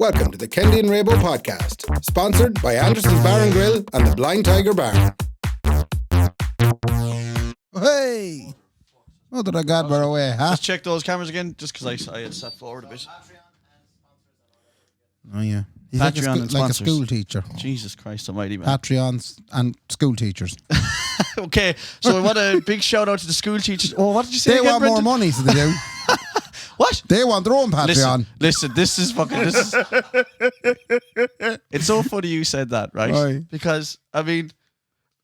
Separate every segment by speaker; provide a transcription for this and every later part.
Speaker 1: Welcome to the Kendy and Raybo podcast, sponsored by Anderson's Bar and Grill and the Blind Tiger Bar.
Speaker 2: Hey! Oh, that I got right away, huh?
Speaker 3: Just check those cameras again, just because I had sat forward a bit.
Speaker 2: Oh, yeah. He's
Speaker 3: Patreon and
Speaker 2: like a
Speaker 3: sponsors.
Speaker 2: school teacher.
Speaker 3: Jesus Christ almighty, man.
Speaker 2: Patreons and school teachers.
Speaker 3: Okay, so we want a big shout out to the school teachers. Oh, what did you say
Speaker 2: They
Speaker 3: again,
Speaker 2: want
Speaker 3: Brendan?
Speaker 2: more money, so they do.
Speaker 3: What?
Speaker 2: They want their own Patreon.
Speaker 3: Listen, this is fucking... It's so funny you said that, right?
Speaker 2: Why?
Speaker 3: Because, I mean,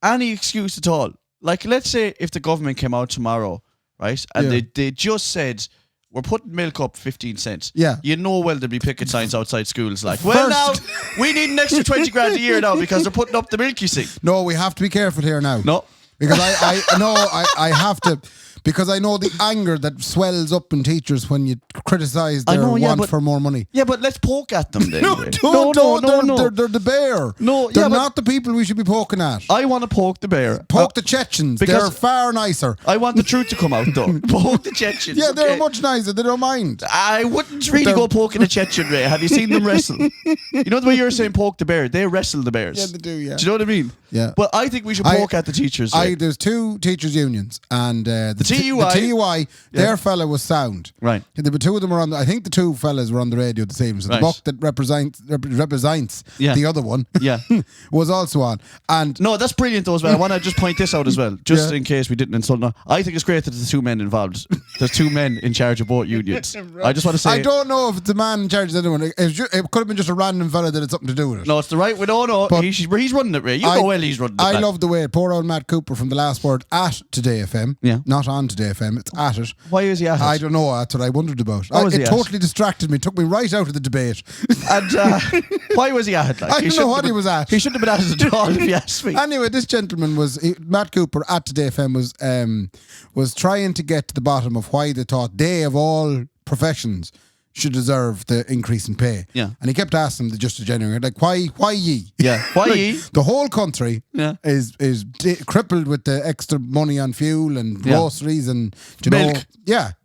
Speaker 3: any excuse at all. Like, let's say if the government came out tomorrow, right, and they just said... We're putting milk up 15 cents.
Speaker 2: Yeah.
Speaker 3: You know well there'll be picket signs outside schools like, well now, we need an extra 20 grand a year now because they're putting up the milk, you see.
Speaker 2: No, we have to be careful here now.
Speaker 3: No.
Speaker 2: Because I have to, because I know the anger that swells up in teachers when you criticise their want for more money.
Speaker 3: Yeah, but let's poke at them then.
Speaker 2: No. They're the bear.
Speaker 3: No,
Speaker 2: they're not the people we should be poking at.
Speaker 3: I want to poke the bear.
Speaker 2: Poke the Chechens. They're far nicer.
Speaker 3: I want the truth to come out though. Poke the Chechens.
Speaker 2: Yeah, they're much nicer. They don't mind.
Speaker 3: I wouldn't really go poking a Chechen, Ray. Have you seen them wrestle? You know the way you're saying poke the bear? They wrestle the bears.
Speaker 2: Yeah, they do, yeah.
Speaker 3: Do you know what I mean?
Speaker 2: Yeah.
Speaker 3: But I think we should poke at the teachers.
Speaker 2: There's two teachers' unions, and the
Speaker 3: TUI,
Speaker 2: their fella was sound.
Speaker 3: Right.
Speaker 2: The two of them were on. I think the two fellas were on the radio the same. So the buck that represents the other one, was also on. And
Speaker 3: no, that's brilliant though as well. I want to just point this out as well, just in case we didn't insult. No, I think it's great that there's two men involved. There's two men in charge of both unions. Right. I just want to say,
Speaker 2: I don't know if it's a man in charge of the other one. It could have been just a random fella that had something to do with it.
Speaker 3: No, it's the right. We don't know. He's running it, Ray. You know well he's running it.
Speaker 2: I love the way poor old Matt Cooper from The Last Word at Today FM. Yeah. Not on Today FM. It's at it.
Speaker 3: Why is he at it?
Speaker 2: I don't know. That's what I wondered about. It totally distracted me. Took me right out of the debate.
Speaker 3: And why was he at it? Like,
Speaker 2: I don't know what he was at.
Speaker 3: He shouldn't have been at it at all, if you ask me.
Speaker 2: Anyway, this gentleman Matt Cooper at Today FM was trying to get to the bottom of why they thought they, of all professions, should deserve the increase in pay. Yeah. And he kept asking them just a genuine, like, why ye?
Speaker 3: Yeah. Why ye?
Speaker 2: The whole country is crippled with the extra money on fuel and groceries and milk.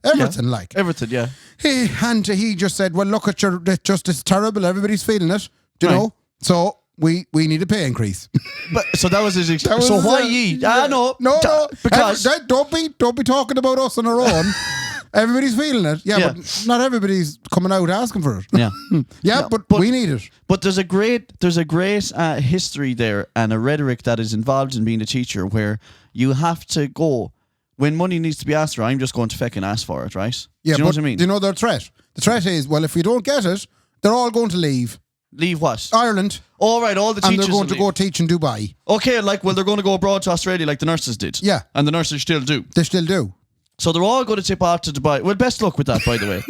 Speaker 2: Everything like.
Speaker 3: Everything, yeah.
Speaker 2: He just said, well, look at it's terrible. Everybody's feeling it. Do you know? So we need a pay increase.
Speaker 3: But so that was his excuse. So why ye? No.
Speaker 2: Because don't be talking about us on our own. Everybody's feeling it. Yeah, but not everybody's coming out asking for it. Yeah. But we need it.
Speaker 3: But there's a great history there and a rhetoric that is involved in being a teacher where you have to go when money needs to be asked for. I'm just going to fucking ask for it, right?
Speaker 2: Yeah,
Speaker 3: do you know what I mean?
Speaker 2: Do you know their threat? The threat is, well, if we don't get it, they're all going to leave.
Speaker 3: Leave what?
Speaker 2: Ireland.
Speaker 3: All right, all the teachers.
Speaker 2: And they're going to go teach in Dubai.
Speaker 3: Okay, they're going to go abroad to Australia like the nurses did. Yeah. And the nurses still do.
Speaker 2: They still do.
Speaker 3: So they're all going to tip off to Dubai. Well, best luck with that, by the way.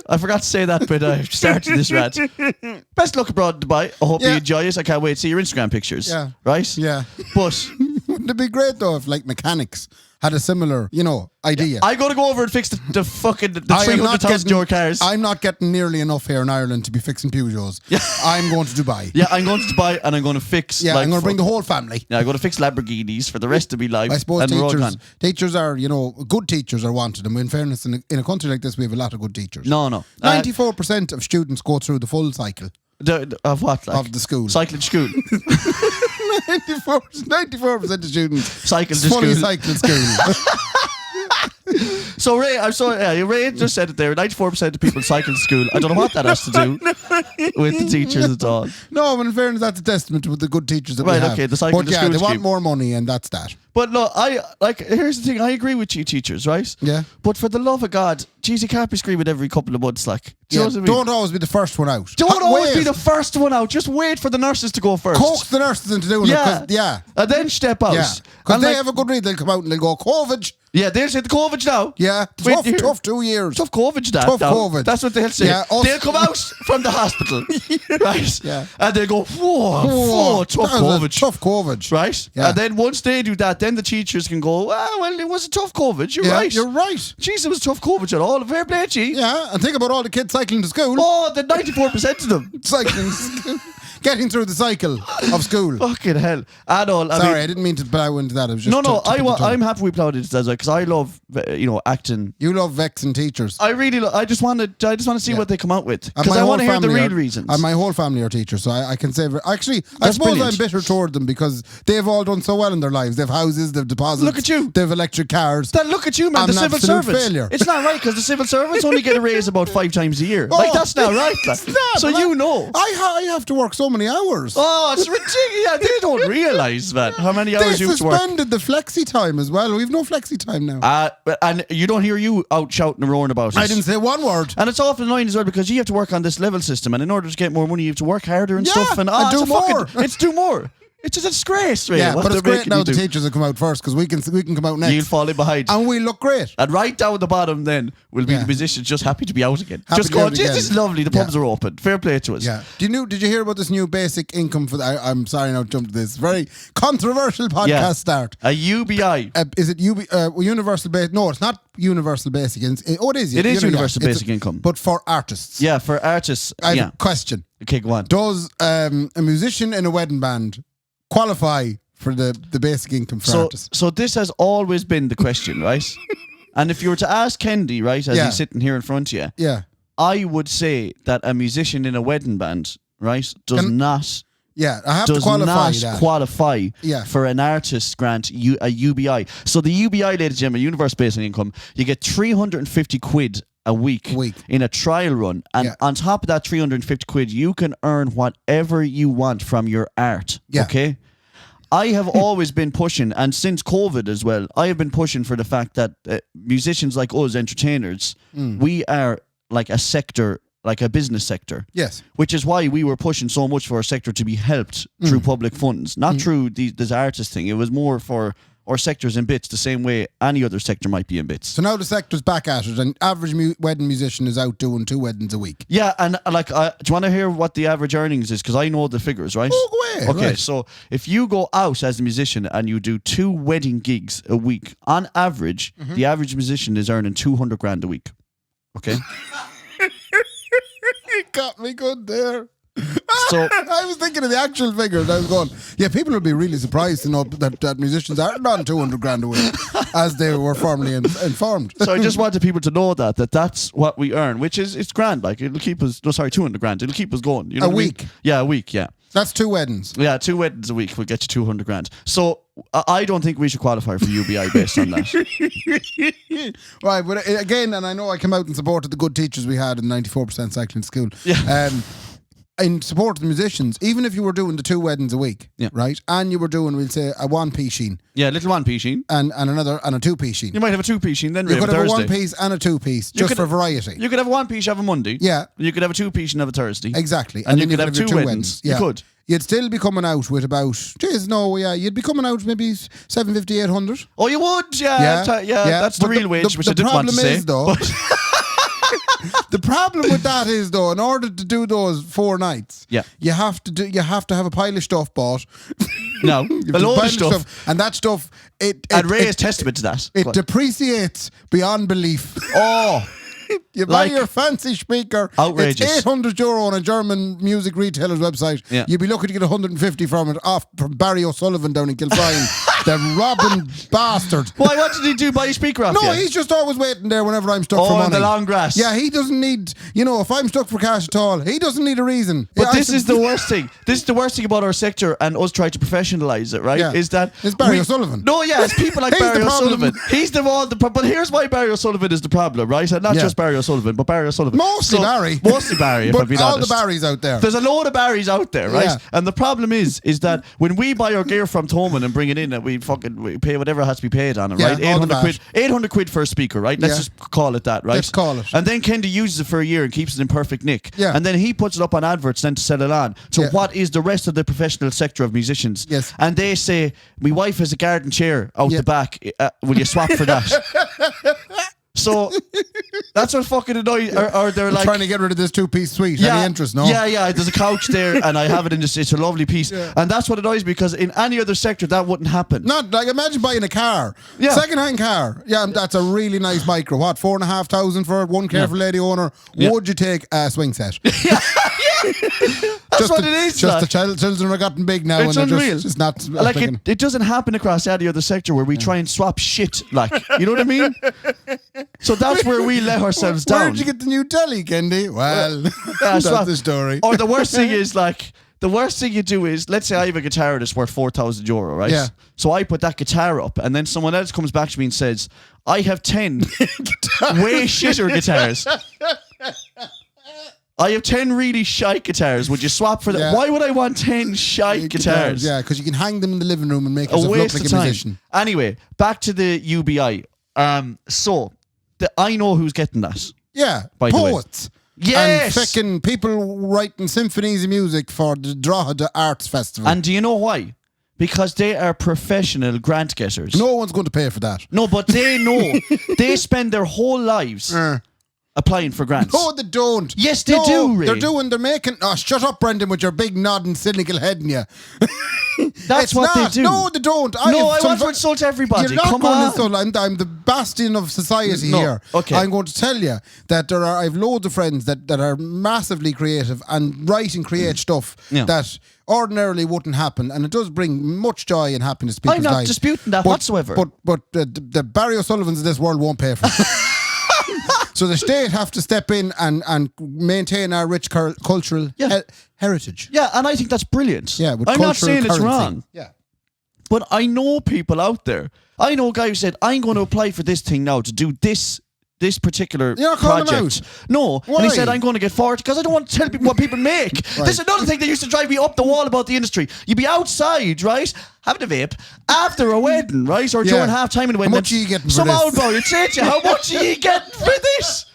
Speaker 3: I forgot to say that, but I started this rant. Best luck abroad in Dubai. I hope you enjoy it. I can't wait to see your Instagram pictures. Yeah. Right?
Speaker 2: Yeah.
Speaker 3: But
Speaker 2: wouldn't it be great though if like mechanics had a similar, idea?
Speaker 3: I got to go over and fix the 300,000 euro cars.
Speaker 2: I'm not getting nearly enough here in Ireland to be fixing Peugeots. Yeah. I'm going to Dubai.
Speaker 3: Yeah, I'm going to Dubai and I'm going to fix.
Speaker 2: Yeah, I'm going to bring the whole family.
Speaker 3: Yeah, I'm going to fix Lamborghinis for the rest of my life.
Speaker 2: I suppose teachers are, good teachers are wanted. And in fairness, in a country like this, we have a lot of good teachers.
Speaker 3: No.
Speaker 2: 94% of students go through the full cycle.
Speaker 3: Of what? Like?
Speaker 2: Of the school.
Speaker 3: Cycling to school.
Speaker 2: 94% of students
Speaker 3: cycle to
Speaker 2: fully
Speaker 3: school.
Speaker 2: Cycle to school.
Speaker 3: So Ray just said it there. 94% of people cycle to school. I don't know what that has to do with the teachers at all.
Speaker 2: No, but in fairness, that's a testament to the good teachers that we have.
Speaker 3: Okay, the cycle to school.
Speaker 2: They want more money, and that's that.
Speaker 3: But look, here's the thing. I agree with you, teachers, right?
Speaker 2: Yeah.
Speaker 3: But for the love of God, geez, you can't be screaming every couple of months, like. Do you know what I mean?
Speaker 2: Don't always be the first one out.
Speaker 3: Don't always be the first one out. Just wait for the nurses to go first.
Speaker 2: Coax the nurses into doing it. Yeah.
Speaker 3: And then step out.
Speaker 2: Yeah. Because they have a good read. They'll come out and they'll go, COVID.
Speaker 3: Yeah, they'll say the COVID now.
Speaker 2: Yeah. Tough 2 years.
Speaker 3: Tough COVID now.
Speaker 2: Tough COVID.
Speaker 3: That's what they'll say. Yeah, they'll come out from the hospital. Right? Yeah. And they'll go, whoa, tough COVID.
Speaker 2: Tough COVID.
Speaker 3: Right? Yeah. And then once they do that, then the teachers can go, well, it was a tough COVID. You're right.
Speaker 2: You're right.
Speaker 3: Jeez, it was a tough COVID at all. Fair play to you.
Speaker 2: Yeah. And think about all the kids cycling to school.
Speaker 3: Oh, the 94% of them.
Speaker 2: Cycling to school. getting through the cycle of school.
Speaker 3: Fucking hell.
Speaker 2: Sorry, I didn't mean to plow into that. I was just
Speaker 3: I'm happy we plowed into that because I love, acting.
Speaker 2: You love vexing teachers.
Speaker 3: I really I just want to see what they come out with because I want to hear the real reasons.
Speaker 2: And my whole family are teachers, so I can say actually I suppose
Speaker 3: brilliant.
Speaker 2: I'm bitter toward them because they've all done so well in their lives. They've houses, they've deposits.
Speaker 3: Look at you.
Speaker 2: They've electric cars.
Speaker 3: Look at you, man. The civil servants.
Speaker 2: Failure.
Speaker 3: It's not right because the civil servants only get a raise about 5 times a year. That's not right. So
Speaker 2: I have to work so many hours.
Speaker 3: Oh, it's ridiculous. Yeah, they don't realise, man, how many hours you have to work.
Speaker 2: They suspended the flexi time as well. We've no flexi time now.
Speaker 3: And you don't hear you out shouting and roaring about it.
Speaker 2: I didn't say one word.
Speaker 3: And it's often annoying as well because you have to work on this level system, and in order to get more money, you have to work harder and stuff. And
Speaker 2: do more.
Speaker 3: It's do more. It's a disgrace, really.
Speaker 2: Yeah, but it's great now the teachers will come out first because we can come out next.
Speaker 3: You'll fall in behind.
Speaker 2: And we look great.
Speaker 3: And right down the bottom then will be the musicians just happy to be out again. Just going, this is lovely, the pubs are open. Fair play to us.
Speaker 2: Yeah. Did you hear about this new basic income for I'm sorry now to jump to this very controversial podcast start. A
Speaker 3: UBI.
Speaker 2: Is it universal basic? No, it's not universal basic income. Oh, it is.
Speaker 3: It is universal basic income.
Speaker 2: But for artists.
Speaker 3: Yeah, for artists.
Speaker 2: I have a question.
Speaker 3: Okay, go on.
Speaker 2: Does a musician in a wedding band qualify for the basic income for artists?
Speaker 3: So this has always been the question, right? And if you were to ask Kendy, right, as he's sitting here in front of you, I would say that a musician in a wedding band, right, does not qualify for an artist grant, a UBI. So the UBI, ladies and gentlemen, universal basic income, you get 350 quid a week in a trial run, and on top of that 350 quid you can earn whatever you want from your art. Okay, I have always been pushing, and since COVID as well, I have been pushing for the fact that musicians like us, entertainers, we are like a sector, like a business sector.
Speaker 2: Yes.
Speaker 3: Which is why we were pushing so much for our sector to be helped through public funds, not through this artist thing. It was more for our sector's in bits, the same way any other sector might be in bits.
Speaker 2: So now the sector's back at it, and average wedding musician is out doing 2 weddings a week.
Speaker 3: Yeah, and do you want to hear what the average earnings is? Because I know the figures, right?
Speaker 2: Oh, go ahead.
Speaker 3: Okay,
Speaker 2: right.
Speaker 3: So if you go out as a musician and you do 2 wedding gigs a week, on average, the average musician is earning 200 grand a week. Okay?
Speaker 2: You got me good there.
Speaker 3: So
Speaker 2: I was thinking of the actual figures. I was going, people will be really surprised to know that musicians aren't on 200 grand a week, as they were formerly informed.
Speaker 3: So I just wanted people to know that's what we earn, which is it's grand. Like it'll keep us. No, sorry, 200 grand. It'll keep us going. You know,
Speaker 2: a week.
Speaker 3: Yeah, a week. Yeah.
Speaker 2: That's 2 weddings.
Speaker 3: Yeah, 2 weddings a week will get you 200 grand. So I don't think we should qualify for UBI based on that.
Speaker 2: Right, but again, and I know I came out and supported the good teachers we had in 94% cycling school.
Speaker 3: Yeah.
Speaker 2: In support of the musicians, even if you were doing the 2 weddings a week, right, and you were doing, we'll say, a 1-piece sheen.
Speaker 3: Yeah, little 1-piece sheen.
Speaker 2: And a 2-piece sheen.
Speaker 3: You might have a 2-piece sheen then,
Speaker 2: you could have
Speaker 3: Thursday.
Speaker 2: A 1-piece and a 2-piece, just for variety.
Speaker 3: You could have a 1-piece of a Monday.
Speaker 2: Yeah.
Speaker 3: You could have a 2-piece and have a Thursday.
Speaker 2: Exactly.
Speaker 3: And you could have 2 weddings.
Speaker 2: Yeah.
Speaker 3: You could.
Speaker 2: You'd still be coming out with about, you'd be coming out maybe 750, 800.
Speaker 3: Oh, you would? Yeah. That's the real wage, which I didn't want to say.
Speaker 2: The problem is, though, the problem with that is, though, in order to do those 4 nights, you have to have a pile of stuff bought.
Speaker 3: No, a load of stuff.
Speaker 2: And that stuff,
Speaker 3: and Ray is testament to that.
Speaker 2: It depreciates beyond belief.
Speaker 3: Oh.
Speaker 2: You buy your fancy speaker.
Speaker 3: Outrageous.
Speaker 2: It's €800 on a German music retailer's website.
Speaker 3: Yeah.
Speaker 2: You'd be lucky to get 150 from it from Barry O'Sullivan down in Kilbrine. The robbing bastard.
Speaker 3: Why? What did he do? Buy a speaker off
Speaker 2: No,
Speaker 3: you?
Speaker 2: He's just always waiting there whenever I'm stuck for money.
Speaker 3: Oh, in the long grass.
Speaker 2: Yeah, he doesn't need, if I'm stuck for cash at all, he doesn't need a reason.
Speaker 3: But this is the worst thing. This is the worst thing about our sector and us trying to professionalise it, right?
Speaker 2: Yeah.
Speaker 3: Is that
Speaker 2: it's Barry O'Sullivan.
Speaker 3: No, yeah, it's people like Barry O'Sullivan. He's the one. But here's why Barry O'Sullivan is the problem, right? And not just Barry O'Sullivan, but Barry O'Sullivan.
Speaker 2: Mostly Barry.
Speaker 3: Mostly Barry, if
Speaker 2: but
Speaker 3: I'm being
Speaker 2: all
Speaker 3: honest.
Speaker 2: the Barrys out there.
Speaker 3: There's a load of Barrys out there, right?
Speaker 2: Yeah.
Speaker 3: And the problem is that when we buy our gear from Thoman and bring it in, and we pay whatever has to be paid on it, right? 800 quid for a speaker, right? Let's just call it that, right?
Speaker 2: Let's call it.
Speaker 3: And then Kendy uses it for a year and keeps it in perfect nick.
Speaker 2: Yeah.
Speaker 3: And then he puts it up on adverts then to sell it on to what is the rest of the professional sector of musicians.
Speaker 2: Yes.
Speaker 3: And they say, my wife has a garden chair out the back. Will you swap for that? So That's what fucking annoys. Or they're like
Speaker 2: trying to get rid of this 2-piece suite. Any interest? No.
Speaker 3: Yeah. There's a couch there, and I have it in this. It's a lovely piece, and that's what annoys me because in any other sector that wouldn't happen.
Speaker 2: Not like imagine buying a car, second-hand car. Yeah, that's a really nice micro. What, 4,500 for it? One careful lady owner. Would you take a swing set?
Speaker 3: Yeah. That's what it is.
Speaker 2: Just the children are getting big now,
Speaker 3: it's
Speaker 2: and they're
Speaker 3: unreal.
Speaker 2: just not
Speaker 3: like it doesn't happen across any other sector where we try and swap shit. Like, you know what I mean? So that's where we let ourselves down.
Speaker 2: Where did you get the new telly, Kendy? Well, that's the story.
Speaker 3: Or the worst thing is the worst thing you do is, let's say I have a guitar that's worth €4,000, right? Yeah. So I put that guitar up, and then someone else comes back to me and says, I have 10 way shitter guitars. I have 10 really shite guitars. Would you swap for that? Yeah. Why would I want 10 shite guitars?
Speaker 2: Yeah, because you can hang them in the living room and make yourself look like a musician.
Speaker 3: Anyway, back to the UBI. I know who's getting that.
Speaker 2: Yeah,
Speaker 3: by
Speaker 2: poets.
Speaker 3: Yes!
Speaker 2: And fucking people writing symphonies of music for the Drogheda Arts Festival.
Speaker 3: And do you know why? Because they are professional grant getters.
Speaker 2: No one's going to pay for that.
Speaker 3: No, but they know. They spend their whole lives applying for grants.
Speaker 2: No, they don't.
Speaker 3: Yes, they do, Ray.
Speaker 2: They're making... Oh, shut up, Brendan, with your big nodding cynical head in you.
Speaker 3: That's what they do.
Speaker 2: No, they don't.
Speaker 3: I want to insult everybody.
Speaker 2: You're not
Speaker 3: Come
Speaker 2: going
Speaker 3: on.
Speaker 2: to insult. I'm the bastion of society here.
Speaker 3: Okay.
Speaker 2: I'm going to tell you that I have loads of friends that are massively creative and write and create stuff that ordinarily wouldn't happen, and it does bring much joy and happiness to people's lives.
Speaker 3: I'm not disputing that whatsoever.
Speaker 2: But the Barry O'Sullivans of this world won't pay for it. So the state have to step in and maintain our rich cultural heritage.
Speaker 3: Yeah, and I think that's brilliant.
Speaker 2: Yeah, with
Speaker 3: I'm not saying
Speaker 2: currency.
Speaker 3: it's wrong.
Speaker 2: Yeah.
Speaker 3: But I know people out there. I know a guy who said, I'm going to apply for this thing now to do this particular project. No.
Speaker 2: Why?
Speaker 3: And he said, I'm going to get forward because I don't want to tell people what people make. Right. This is another thing that used to drive me up the wall about the industry. You'd be outside, right, having a vape after a wedding, right, or during half time in the wedding.
Speaker 2: How much are you getting for
Speaker 3: some
Speaker 2: this?
Speaker 3: old boy would say to you, how much are you getting for this?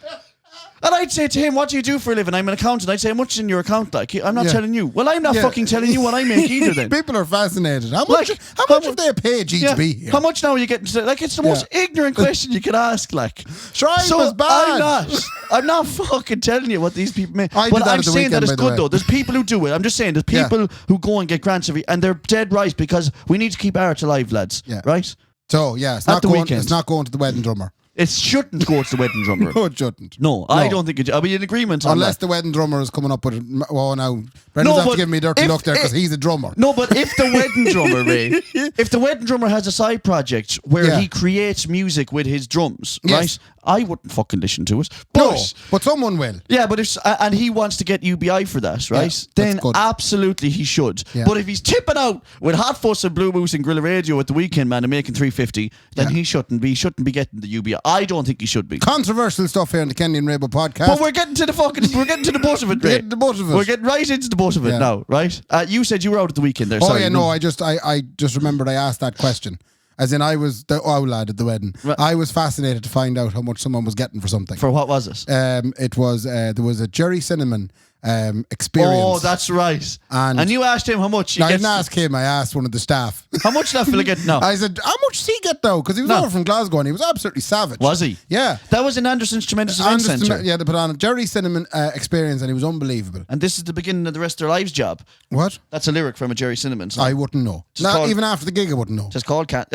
Speaker 3: And I'd say to him, what do you do for a living? I'm an accountant. I'd say, how much is in your account? Like, I'm not telling you. Well, I'm not fucking telling you what I make either then.
Speaker 2: People are fascinated. How much have they paid you to be here?
Speaker 3: How much now are you getting? Like, it's the most ignorant question you could ask. Like,
Speaker 2: was bad.
Speaker 3: I'm not fucking telling you what these people make.
Speaker 2: But
Speaker 3: I'm saying that it's good though. There's people who do it. I'm just saying there's people who go and get grants and they're dead right because we need to keep art alive, lads. Yeah. Right?
Speaker 2: So, it's not going to the wedding drummer.
Speaker 3: It shouldn't go to the wedding drummer.
Speaker 2: No, it shouldn't.
Speaker 3: No, I don't think it. Are we in agreement on
Speaker 2: Unless
Speaker 3: that?
Speaker 2: the wedding drummer is coming up with it. Oh, now Brendan's have to give me dirty look there because he's a drummer.
Speaker 3: No, but if the wedding drummer, Ray, if the wedding drummer has a side project where he creates music with his drums, right? I wouldn't fucking listen to it.
Speaker 2: But someone will.
Speaker 3: Yeah, but if and he wants to get UBI for that, right? Then absolutely he should. Yeah. But if he's tipping out with Hot Fuss and Blue Moose and Gorilla Radio at the weekend, man, and making $350, then he shouldn't be getting the UBI. I don't think he should be.
Speaker 2: Controversial stuff here on the Kendy and Raybo podcast.
Speaker 3: But we're getting to the butt of it, Ray.
Speaker 2: We're getting to the butt of it.
Speaker 3: We're getting right into the butt of it now, right? You said you were out at the weekend there. Sorry,
Speaker 2: I just remembered I asked that question. As in, I was the owl lad at the wedding. Right. I was fascinated to find out how much someone was getting for something.
Speaker 3: For what was it?
Speaker 2: It was there was a Jerry Cinnamon experience.
Speaker 3: Oh, that's right. And you asked him how much.
Speaker 2: I didn't ask him. I asked one of the staff.
Speaker 3: How much that fella get now?
Speaker 2: I said, how much does he get now? Because he was over from Glasgow and he was absolutely savage.
Speaker 3: Was he?
Speaker 2: Yeah.
Speaker 3: That was in Anderson's Tremendous Event Centre.
Speaker 2: Yeah, they put on a Jerry Cinnamon experience and he was unbelievable.
Speaker 3: And this is the beginning of the rest of their lives job.
Speaker 2: What?
Speaker 3: That's a lyric from a Jerry Cinnamon song.
Speaker 2: I wouldn't know. Even after the gig, I wouldn't know.
Speaker 3: Just called Cant.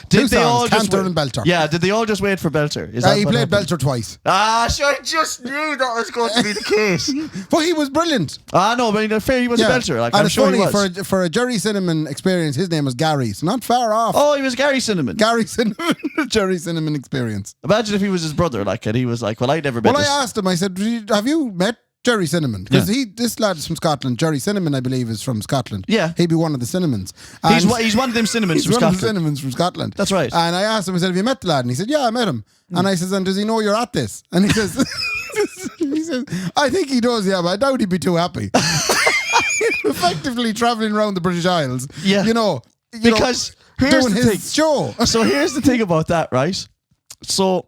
Speaker 2: Two songs, Canter and Belter.
Speaker 3: Yeah, did they all just wait for Belter?
Speaker 2: He played Belter twice.
Speaker 3: I just knew that was going to be the case.
Speaker 2: But he was brilliant.
Speaker 3: No, but in fair, he was a Belter. Like, I'm sure he was.
Speaker 2: For a Jerry Cinnamon experience, his name was Gary, so not far off.
Speaker 3: Oh, he was Gary Cinnamon.
Speaker 2: Gary Cinnamon, Jerry Cinnamon experience.
Speaker 3: Imagine if he was his brother, like, and he was like, well, I'd never met
Speaker 2: Well, I asked him, I said, have you met Jerry Cinnamon? Because this lad's from Scotland. Jerry Cinnamon, I believe, is from Scotland.
Speaker 3: Yeah.
Speaker 2: He'd be one of the Cinnamons.
Speaker 3: He's one of them Cinnamons from Scotland.
Speaker 2: He's one of the Cinnamons from Scotland.
Speaker 3: That's right.
Speaker 2: And I asked him, I said, have you met the lad? And he said, yeah, I met him. And I said, and does he know you're at this? And he says, I think he does, yeah, but I doubt he'd be too happy. Effectively travelling around the British Isles.
Speaker 3: Yeah. Because
Speaker 2: doing his show.
Speaker 3: So here's the thing about that, right? So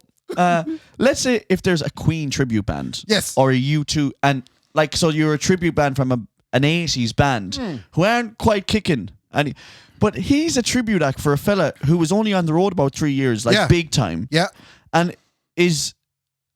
Speaker 3: let's say if there's a Queen tribute band, or a U2, and like, so you're a tribute band from an 80s band who aren't quite kicking, but he's a tribute act for a fella who was only on the road about 3 years, like big time.
Speaker 2: Yeah.
Speaker 3: And is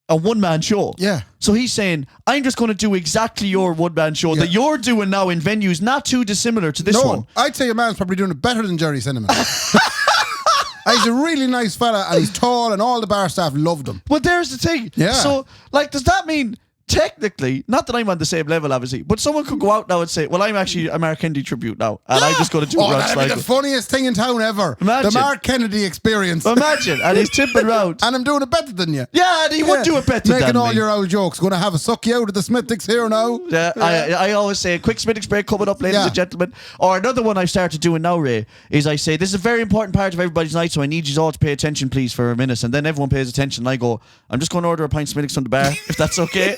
Speaker 3: a one-man show.
Speaker 2: Yeah.
Speaker 3: So he's saying, I'm just going to do exactly your one-man show that you're doing now in venues not too dissimilar to this one.
Speaker 2: I'd say your man's probably doing it better than Jerry Cinnamon. He's a really nice fella and he's tall and all the bar staff loved him.
Speaker 3: But there's the thing.
Speaker 2: Yeah.
Speaker 3: So, like, does that mean... Technically, not that I'm on the same level, obviously, but someone could go out now and say, well, I'm actually a Mark Kendy tribute now, and I'm just going to do
Speaker 2: that'd be the funniest thing in town ever.
Speaker 3: Imagine.
Speaker 2: The Mark Kennedy experience.
Speaker 3: Imagine, and he's tipping round.
Speaker 2: And I'm doing it better than you.
Speaker 3: Yeah, and he would do it better than me.
Speaker 2: Making all your old jokes. Going to have a suck you out of the Smithics here now.
Speaker 3: Yeah, I always say, a quick Smithics break coming up, ladies and gentlemen. Or another one I've started doing now, Ray, is I say, this is a very important part of everybody's night, so I need you all to pay attention, please, for a minute. And then everyone pays attention, and I go, I'm just going to order a pint of Smithics from the bar, if that's okay.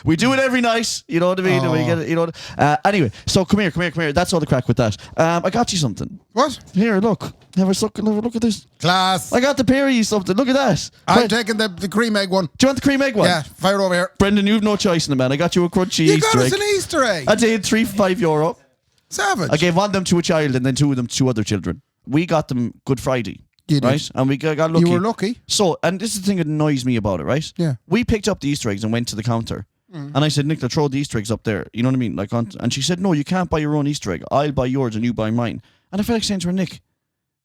Speaker 3: We do it every night, you know what I mean? And we get it, you know. Anyway, so come here. That's all the crack with that. I got you something.
Speaker 2: What?
Speaker 3: Here, look. Have a look at this.
Speaker 2: Class.
Speaker 3: I got the pair of you something. Look at that.
Speaker 2: I'm taking the cream egg one.
Speaker 3: Do you want the cream egg one?
Speaker 2: Yeah, fire it over here.
Speaker 3: Brendan, you've no choice in it, man. I got you a crunchy Easter egg.
Speaker 2: You got us an Easter egg.
Speaker 3: I did, €3 for €5.
Speaker 2: Savage.
Speaker 3: I gave one of them to a child and then two of them to two other children. We got them Good Friday. Right? And we got lucky.
Speaker 2: You were lucky.
Speaker 3: So, and this is the thing that annoys me about it, right?
Speaker 2: Yeah.
Speaker 3: We picked up the Easter eggs and went to the counter. And I said, Nicola, throw the Easter eggs up there. You know what I mean? Like, and she said, no, you can't buy your own Easter egg. I'll buy yours and you buy mine. And I felt like saying to her, Nick,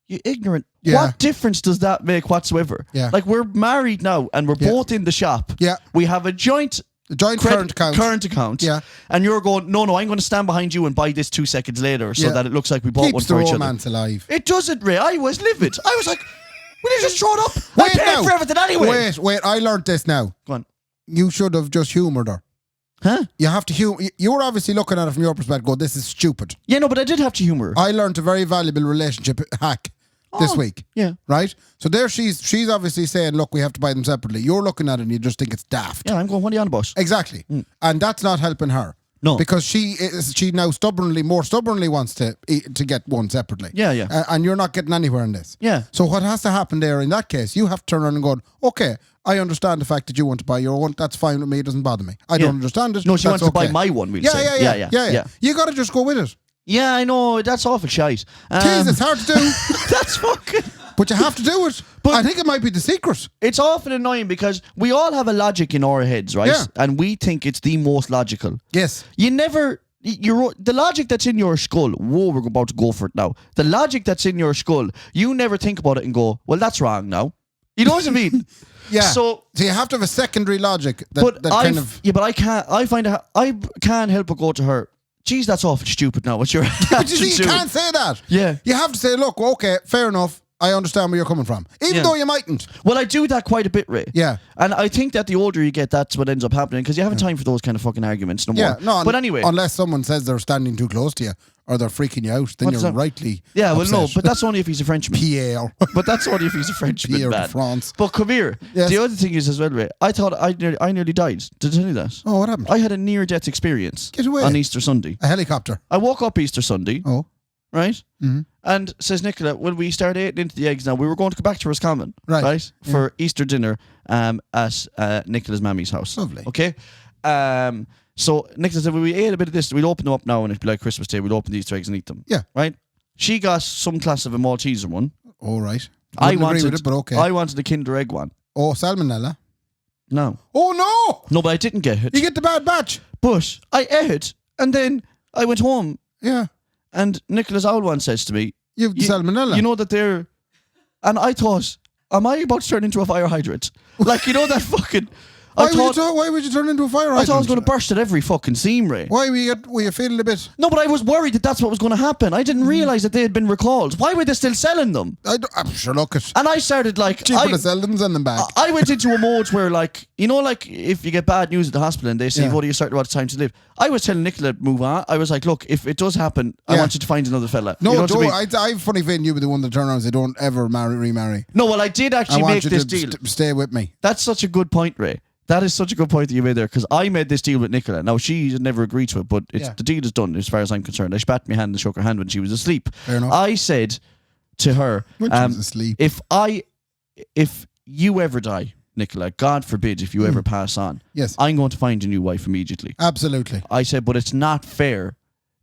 Speaker 3: you ignorant. Yeah. What difference does that make whatsoever?
Speaker 2: Yeah.
Speaker 3: Like, we're married now and we're both in the shop.
Speaker 2: Yeah.
Speaker 3: We have a joint
Speaker 2: current account.
Speaker 3: Yeah. And you're going, no, I'm going to stand behind you and buy this 2 seconds later so that it looks like we bought one for each other.
Speaker 2: Keeps the romance alive.
Speaker 3: It doesn't, Ray. I was livid. I was like, will you just throw it up? I paid for everything anyway.
Speaker 2: Wait. I learned this now.
Speaker 3: Go on.
Speaker 2: You should have just humoured her.
Speaker 3: Huh?
Speaker 2: You have to you were obviously looking at it from your perspective, go, this is stupid.
Speaker 3: Yeah, no, but I did have to humour her.
Speaker 2: I learned a very valuable relationship hack this week.
Speaker 3: Yeah.
Speaker 2: Right? So there she's obviously saying, look, we have to buy them separately. You're looking at it and you just think it's daft.
Speaker 3: Yeah, I'm going, what are you on about?
Speaker 2: Exactly. And that's not helping her.
Speaker 3: No.
Speaker 2: Because she now more stubbornly wants to get one separately.
Speaker 3: Yeah.
Speaker 2: And you're not getting anywhere in this.
Speaker 3: Yeah.
Speaker 2: So what has to happen there in that case, you have to turn around and go, okay, I understand the fact that you want to buy your one. That's fine with me. It doesn't bother me. I don't understand it.
Speaker 3: No, she wants to buy my one, we'll say.
Speaker 2: Yeah. You got to just go with it.
Speaker 3: Yeah, I know. That's awful shite.
Speaker 2: Jeez, it's hard to do.
Speaker 3: That's fucking...
Speaker 2: But you have to do it. But I think it might be the secret.
Speaker 3: It's often annoying because we all have a logic in our heads, right?
Speaker 2: Yeah.
Speaker 3: And we think it's the most logical.
Speaker 2: Yes.
Speaker 3: You never... the logic that's in your skull, we're about to go for it now. The logic that's in your skull, you never think about it and go, well, that's wrong now. You know what I mean?
Speaker 2: Yeah.
Speaker 3: So
Speaker 2: you have to have a secondary logic that kind of...
Speaker 3: Yeah, but I can't help but go to her, geez, that's awful stupid now. What's your
Speaker 2: But you see, you can't say that.
Speaker 3: Yeah.
Speaker 2: You have to say, look, okay, fair enough. I understand where you're coming from. Even though you mightn't.
Speaker 3: Well, I do that quite a bit, Ray.
Speaker 2: Yeah.
Speaker 3: And I think that the older you get, that's what ends up happening because you haven't time for those kind of fucking arguments no more.
Speaker 2: Yeah, no.
Speaker 3: But anyway.
Speaker 2: Unless someone says they're standing too close to you or they're freaking you out, then you're rightly
Speaker 3: Yeah, well,
Speaker 2: upset.
Speaker 3: no, but that's only if he's a Frenchman.
Speaker 2: Pierre.
Speaker 3: But that's only if he's a Frenchman,
Speaker 2: Pierre
Speaker 3: man.
Speaker 2: de France.
Speaker 3: But come here.
Speaker 2: Yes.
Speaker 3: The other thing is as well, Ray, I thought I nearly died. Did I tell you that?
Speaker 2: Oh, what happened?
Speaker 3: I had a near-death experience.
Speaker 2: Get away.
Speaker 3: On Easter Sunday.
Speaker 2: A helicopter.
Speaker 3: I woke up Easter Sunday.
Speaker 2: Oh.
Speaker 3: Right?
Speaker 2: Mm-hmm.
Speaker 3: And says Nicola, when we start eating into the eggs now, we were going to go back to Roscommon, right? For Easter dinner at Nicola's mammy's house.
Speaker 2: Lovely.
Speaker 3: Okay? So Nicola said, well, we ate a bit of this, we'll open them up now and it'll be like Christmas Day, we'll open these eggs and eat them.
Speaker 2: Yeah.
Speaker 3: Right? She got some class of a Malteser one.
Speaker 2: All right.
Speaker 3: I
Speaker 2: agree with it, but okay.
Speaker 3: I wanted a Kinder Egg one.
Speaker 2: Oh, salmonella.
Speaker 3: No.
Speaker 2: Oh, no!
Speaker 3: No, but I didn't get it.
Speaker 2: You get the bad batch.
Speaker 3: But I ate it and then I went home.
Speaker 2: Yeah.
Speaker 3: And Nicola's old one says to me,
Speaker 2: You have salmonella.
Speaker 3: You know that they're... And I thought, am I about to turn into a fire hydrant? Like, you know that fucking...
Speaker 2: Why would you turn into a fire hydrant?
Speaker 3: I thought I was going to burst at every fucking seam, Ray.
Speaker 2: Why were you feeling a bit...
Speaker 3: No, but I was worried that that's what was going to happen. I didn't realise that they had been recalled. Why were they still selling them?
Speaker 2: I'm sure, look it.
Speaker 3: And I started like...
Speaker 2: Cheaper to sell them, send them back.
Speaker 3: I went into a mode where like, you know, like if you get bad news at the hospital and they say, what are you starting about time to live? I was telling Nicola to move on. I was like, look, if it does happen, I want you to find another fella.
Speaker 2: No,
Speaker 3: you know
Speaker 2: don't. I have funny feeling you be the one that turn around and say, don't ever remarry.
Speaker 3: No, well, I did actually make this deal.
Speaker 2: Stay with me.
Speaker 3: That's such a good point, Ray. That is such a good point that you made there because I made this deal with Nicola. Now, she never agreed to it, but the deal is done as far as I'm concerned. I spat my hand and shook her hand when she was asleep.
Speaker 2: Fair enough.
Speaker 3: I said to her,
Speaker 2: when she was asleep.
Speaker 3: If you ever die, Nicola, God forbid if you ever pass on, I'm going to find a new wife immediately.
Speaker 2: Absolutely.
Speaker 3: I said, but it's not fair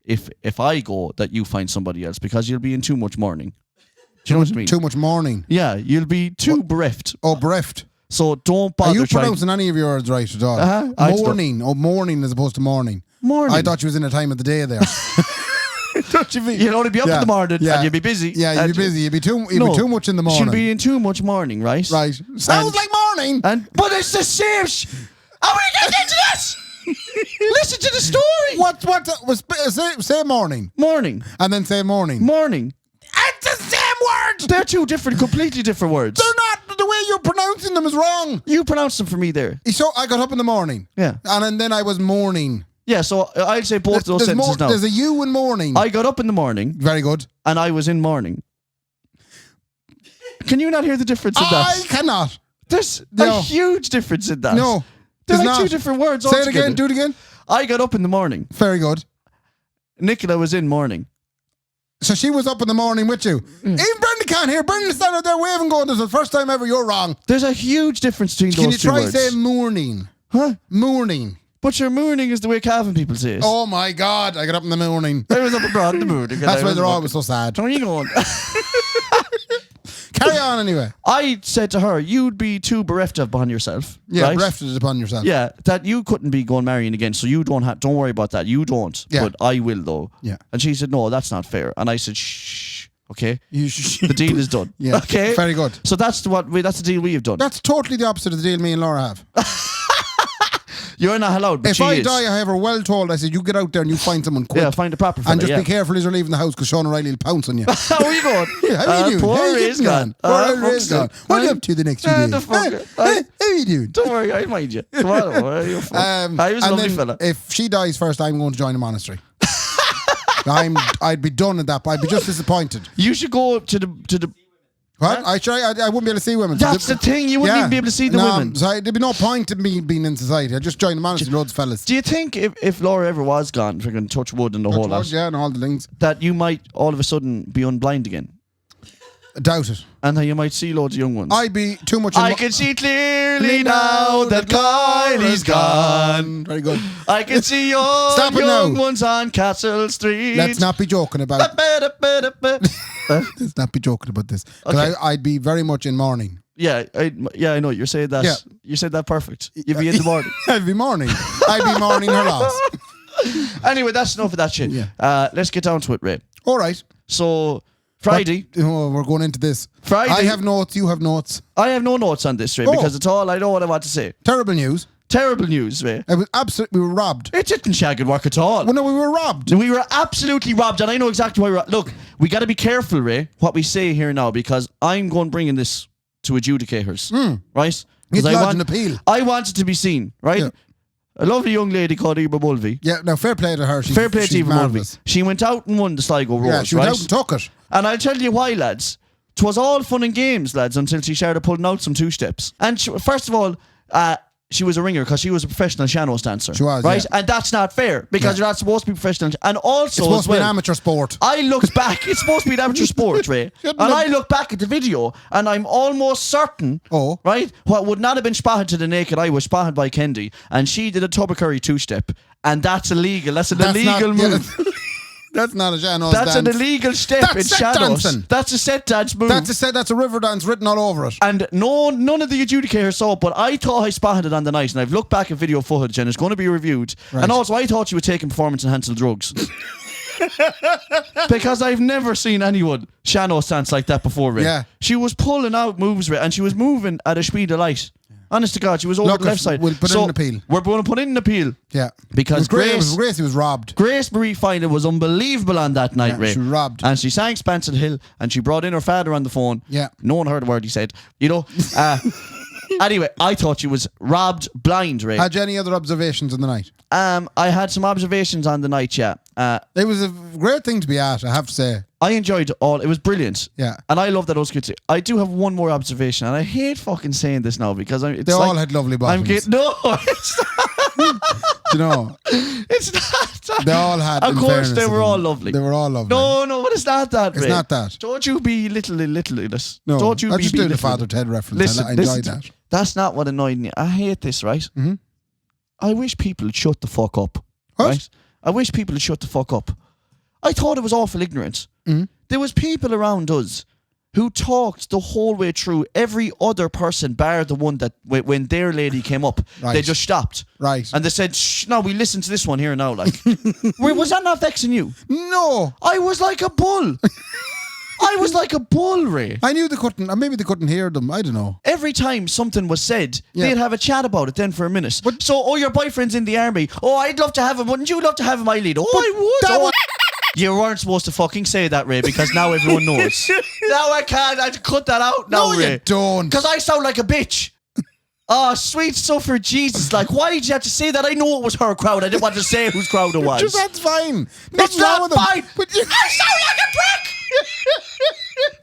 Speaker 3: if I go that you find somebody else because you'll be in too much mourning. Do you know what I mean?
Speaker 2: Too much mourning.
Speaker 3: Yeah, you'll be too bereft.
Speaker 2: Oh, bereft.
Speaker 3: So don't bother.
Speaker 2: Are you pronouncing any of your words right at all? Morning. Oh, morning as opposed to morning.
Speaker 3: Morning.
Speaker 2: I thought you was in a time of the day there. Don't you mean?
Speaker 3: You'd only be up in the morning and you'd be busy.
Speaker 2: Yeah, you'd be busy. You'd be too much in the morning.
Speaker 3: Should be in too much morning, right?
Speaker 2: Right. Sounds like morning.
Speaker 3: But it's the same. Are we getting into this? Listen to the story.
Speaker 2: What? Say morning.
Speaker 3: Morning.
Speaker 2: And then say morning.
Speaker 3: Morning.
Speaker 2: It's the same word.
Speaker 3: They're two completely different words.
Speaker 2: They're not. The way you're pronouncing them is wrong.
Speaker 3: You pronounced them for me there.
Speaker 2: So I got up in the morning.
Speaker 3: Yeah.
Speaker 2: And then I was mourning.
Speaker 3: Yeah, so I'll say both of those sentences now.
Speaker 2: There's a you in morning.
Speaker 3: I got up in the morning.
Speaker 2: Very good.
Speaker 3: And I was in morning. Can you not hear the difference in that?
Speaker 2: I cannot.
Speaker 3: There's a huge difference in that.
Speaker 2: No.
Speaker 3: They're like two different words
Speaker 2: Say
Speaker 3: altogether.
Speaker 2: it again. Do it again.
Speaker 3: I got up in the morning.
Speaker 2: Very good.
Speaker 3: Nicola was in morning.
Speaker 2: So she was up in the morning with you. Even Brenda can't hear. Brenda's standing out there waving going, this is the first time ever you're wrong.
Speaker 3: There's a huge difference between those two words.
Speaker 2: Can you try saying morning?
Speaker 3: Huh?
Speaker 2: Morning.
Speaker 3: But your morning is the way Cavan people say it.
Speaker 2: Oh my God, I got up in the morning.
Speaker 3: I was up abroad in the morning.
Speaker 2: That's why they're always so sad.
Speaker 3: Where are you going?
Speaker 2: Carry on anyway.
Speaker 3: I said to her, you'd be too bereft upon yourself.
Speaker 2: Yeah,
Speaker 3: right?
Speaker 2: bereft upon yourself.
Speaker 3: Yeah, that you couldn't be going marrying again, so you don't worry about that. You don't.
Speaker 2: Yeah.
Speaker 3: But I will though.
Speaker 2: Yeah.
Speaker 3: And she said, no, that's not fair. And I said, shh. Okay.
Speaker 2: The
Speaker 3: deal is done.
Speaker 2: Yeah.
Speaker 3: Okay.
Speaker 2: Very good.
Speaker 3: So that's the deal we have done.
Speaker 2: That's totally the opposite of the deal me and Laura have.
Speaker 3: You're not allowed, but
Speaker 2: if
Speaker 3: she
Speaker 2: I
Speaker 3: is.
Speaker 2: die, I have her well told. I said, you get out there and you find someone quick.
Speaker 3: Yeah, find a proper fella.
Speaker 2: And just be careful as you're leaving the house because Sean OReilly will pounce on you.
Speaker 3: How are you going?
Speaker 2: How are you doing?
Speaker 3: Poor
Speaker 2: How
Speaker 3: Ray's gone.
Speaker 2: Poor Ray's gone. What are you up to the next few days? How are you doing?
Speaker 3: Don't worry, I mind you. Come on, you're fine. I was a lovely fella.
Speaker 2: If she dies first, I'm going to join a monastery. I'd be done at that, but I'd be just disappointed.
Speaker 3: You should go to the
Speaker 2: what? I wouldn't be able to see women.
Speaker 3: That's the thing. You wouldn't even be able to see the women.
Speaker 2: So there'd be no point in me being in society. I'd just join the monastery, loads of fellas.
Speaker 3: Do you think if Laura ever was gone, if we're going to touch wood and the whole lot,
Speaker 2: yeah, and all the things,
Speaker 3: that you might all of a sudden be unblind again?
Speaker 2: I doubt it.
Speaker 3: And that you might see loads of young ones.
Speaker 2: I'd be too much.
Speaker 3: I can see clearly now that Kylie's gone.
Speaker 2: Very good.
Speaker 3: I can see all young ones on Castle Street.
Speaker 2: Let's not be joking about. Let's not be joking about this. Because I'd be very much in mourning.
Speaker 3: Yeah, I know. You're saying that.
Speaker 2: Yeah.
Speaker 3: You said that perfect. You'd be in the morning.
Speaker 2: I'd be mourning. I'd be mourning her loss.
Speaker 3: Anyway, that's enough of that shit.
Speaker 2: Yeah.
Speaker 3: Let's get down to it, Ray.
Speaker 2: All right.
Speaker 3: So, Friday.
Speaker 2: We're going into this.
Speaker 3: Friday.
Speaker 2: I have notes. You have notes.
Speaker 3: I have no notes on this, Ray, because it's all I know what I want to say.
Speaker 2: Terrible news.
Speaker 3: Terrible news, Ray.
Speaker 2: It was absolutely, we were robbed.
Speaker 3: It didn't shagging work at all.
Speaker 2: Well, no, we were robbed.
Speaker 3: We were absolutely robbed, and I know exactly why we were. Look, we got to be careful, Ray, what we say here now, because I'm going bringing this to adjudicators, right?
Speaker 2: It's an appeal.
Speaker 3: I want it to be seen, right?
Speaker 2: Yeah.
Speaker 3: A lovely young lady called Eva Mulvey.
Speaker 2: Yeah, now fair play to her.
Speaker 3: Fair play to Eva Mulvey. She went out and won the Sligo Rose,
Speaker 2: yeah, she went out and took it.
Speaker 3: And I'll tell you why, lads. 'Twas all fun and games, lads, until she started pulling out some two-steps. And first of all, she was a ringer because she was a professional Shanos dancer.
Speaker 2: She was,
Speaker 3: right?
Speaker 2: yeah.
Speaker 3: And that's not fair because you're not supposed to be professional. And also,
Speaker 2: it's supposed to be an amateur sport.
Speaker 3: I looked back. It's supposed to be an amateur sport, Ray. And I look back at the video, and I'm almost certain, right, what would not have been spotted to the naked eye was spotted by Kendy, and she did a Tubbercurry two-step, and that's illegal. That's an illegal move.
Speaker 2: Yeah, that's not a Shanos dance.
Speaker 3: That's an illegal step in Shanos.
Speaker 2: Dancing.
Speaker 3: That's a set dance move.
Speaker 2: That's a river dance written all over it.
Speaker 3: And none of the adjudicators saw it, but I thought I spotted it on the night, and I've looked back at video footage, and it's going to be reviewed. Right. And also, I thought she was taking performance-enhancing drugs. Because I've never seen anyone Shanos dance like that before, Ray.
Speaker 2: Yeah.
Speaker 3: She was pulling out moves, Ray, and she was moving at a speed of light. Honest to God, she was over the left side.
Speaker 2: We'll put in an appeal.
Speaker 3: We're going to put in an appeal.
Speaker 2: Yeah.
Speaker 3: Because
Speaker 2: Grace was robbed.
Speaker 3: Grace Marie Finan was unbelievable on that night, Ray.
Speaker 2: She was robbed.
Speaker 3: And she sang Spancin Hill, and she brought in her father on the phone.
Speaker 2: Yeah.
Speaker 3: No one heard a word he said. You know? Anyway, I thought she was robbed blind, Ray.
Speaker 2: Had you any other observations on the night?
Speaker 3: I had some observations on the night, yeah.
Speaker 2: It was a great thing to be at, I have to say.
Speaker 3: I enjoyed it was brilliant.
Speaker 2: Yeah.
Speaker 3: And I love that those kids. I do have one more observation, and I hate fucking saying this now because they
Speaker 2: all had lovely bottoms.
Speaker 3: No, it's not.
Speaker 2: You know,
Speaker 3: it's not.
Speaker 2: They all had.
Speaker 3: Of course, they were all lovely.
Speaker 2: They were all lovely.
Speaker 3: No, but it's not that.
Speaker 2: It's not that.
Speaker 3: Don't you be little this.
Speaker 2: No,
Speaker 3: don't you
Speaker 2: I
Speaker 3: be
Speaker 2: just do the Father Ted reference.
Speaker 3: Listen,
Speaker 2: I enjoyed that.
Speaker 3: That's not what annoyed me. I hate this, right?
Speaker 2: Mm-hmm.
Speaker 3: I wish people would shut the fuck up.
Speaker 2: What?
Speaker 3: Right? I wish people would shut the fuck up. I thought it was awful ignorant.
Speaker 2: Mm-hmm.
Speaker 3: There was people around us who talked the whole way through. Every other person, bar the one that when their lady came up, they just stopped.
Speaker 2: Right.
Speaker 3: And they said, shh, no, we listen to this one here now. Like, was that not vexing you?
Speaker 2: No.
Speaker 3: I was like a bull. I was like a bull, Ray.
Speaker 2: I knew they couldn't, or maybe they couldn't hear them. I don't know.
Speaker 3: Every time something was said, they'd have a chat about it then for a minute. But, so, your boyfriend's in the army. Oh, I'd love to have him. Wouldn't you love to have him, Eileen? Oh, I would. You weren't supposed to fucking say that, Ray, because now everyone knows. Now I can't. I cut that out now,
Speaker 2: no,
Speaker 3: Ray.
Speaker 2: You don't.
Speaker 3: Because I sound like a bitch. Oh, sweet suffer Jesus. Like, why did you have to say that? I know it was her crowd. I didn't want to say whose crowd it was.
Speaker 2: Just, that's fine.
Speaker 3: It's not fine.
Speaker 2: But
Speaker 3: I sound like a prick.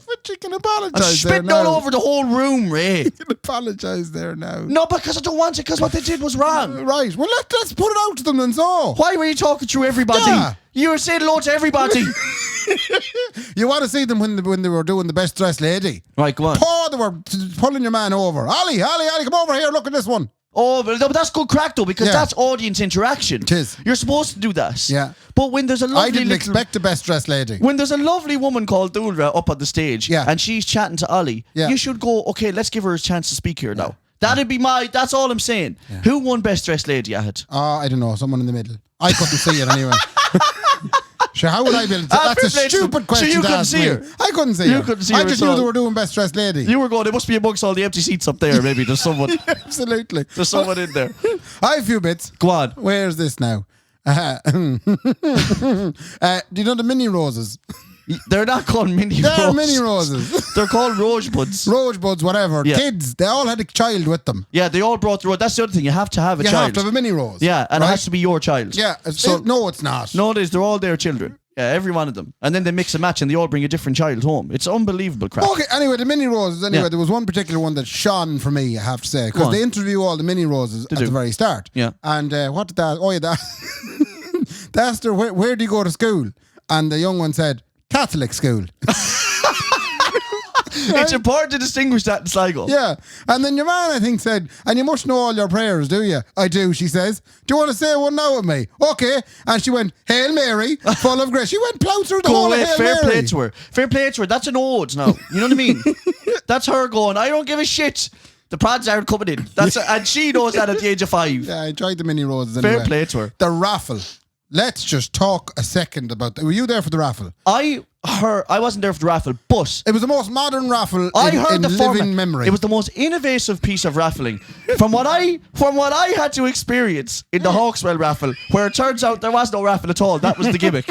Speaker 2: But you can apologise.
Speaker 3: I'm spitting all over the whole room, Ray.
Speaker 2: You can apologise there now.
Speaker 3: No, because I don't want to, because what they did was wrong.
Speaker 2: Right. Well, let's put it out to them then, so.
Speaker 3: Why were you talking through everybody?
Speaker 2: Yeah.
Speaker 3: You were saying hello to everybody.
Speaker 2: You want to see them when they were doing the best dressed lady.
Speaker 3: Right, go on.
Speaker 2: They were pulling your man over. Ali, come over here, look at this one.
Speaker 3: Oh, but that's good crack though, because that's audience interaction.
Speaker 2: It is.
Speaker 3: You're supposed to do that.
Speaker 2: Yeah.
Speaker 3: But when there's a lovely
Speaker 2: I didn't expect the best dressed lady.
Speaker 3: When there's a lovely woman called Dulra up on the stage, and she's chatting to Ollie, you should go, okay, let's give her a chance to speak here now. That'd be that's all I'm saying. Yeah. Who won best dressed lady, Ahad?
Speaker 2: I don't know, someone in the middle. I couldn't see it anyway. Sure, how would I be able to? That's a stupid question.
Speaker 3: So you
Speaker 2: to
Speaker 3: couldn't
Speaker 2: ask
Speaker 3: see
Speaker 2: me.
Speaker 3: her.
Speaker 2: I couldn't see her.
Speaker 3: You couldn't see her.
Speaker 2: I just knew they were doing best dressed lady.
Speaker 3: You were going, it must be amongst all the empty seats up there. Maybe there's someone.
Speaker 2: Absolutely.
Speaker 3: There's someone in there.
Speaker 2: I have a few bits.
Speaker 3: Go on.
Speaker 2: Where's this now? Do you know the mini roses?
Speaker 3: They're not called mini roses.
Speaker 2: They're mini roses.
Speaker 3: They're called rosebuds.
Speaker 2: Rosebuds, whatever. Yeah. Kids, they all had a child with them.
Speaker 3: Yeah, they all brought the rose. That's the other thing. You have to have a child.
Speaker 2: You have to have a mini rose.
Speaker 3: Yeah, and it has to be your child.
Speaker 2: Yeah. So, no, it's not.
Speaker 3: No, it is. They're all their children. Yeah, every one of them. And then they mix and match and they all bring a different child home. It's unbelievable crap.
Speaker 2: Okay, anyway, the mini roses. Anyway, there was one particular one that shone for me, I have to say. Because they interview all the mini roses at the very start.
Speaker 3: Yeah.
Speaker 2: And what did that... Oh, yeah, they asked her, where do you go to school? And the young one said, Catholic school.
Speaker 3: It's important to distinguish that in Sligo.
Speaker 2: Yeah. And then your man, I think, said, and you must know all your prayers, do you? I do, she says. Do you want to say one now with me? Okay. And she went, Hail Mary, full of grace. She went plough through the whole of Hail
Speaker 3: fair
Speaker 2: Mary.
Speaker 3: Play to her. Fair play to her. That's an ode now. You know what I mean? That's her going, I don't give a shit. The prods aren't coming in. And she knows that at the age of 5.
Speaker 2: Yeah, I tried the mini roses anyway.
Speaker 3: Fair play to her.
Speaker 2: The raffle. Let's just talk a second about that. Were you there for the raffle?
Speaker 3: I wasn't there for the raffle, but
Speaker 2: it was the most modern raffle in
Speaker 3: the
Speaker 2: living memory.
Speaker 3: It was the most innovative piece of raffling. From what I had to experience in the Hawkswell raffle, where it turns out there was no raffle at all. That was the gimmick.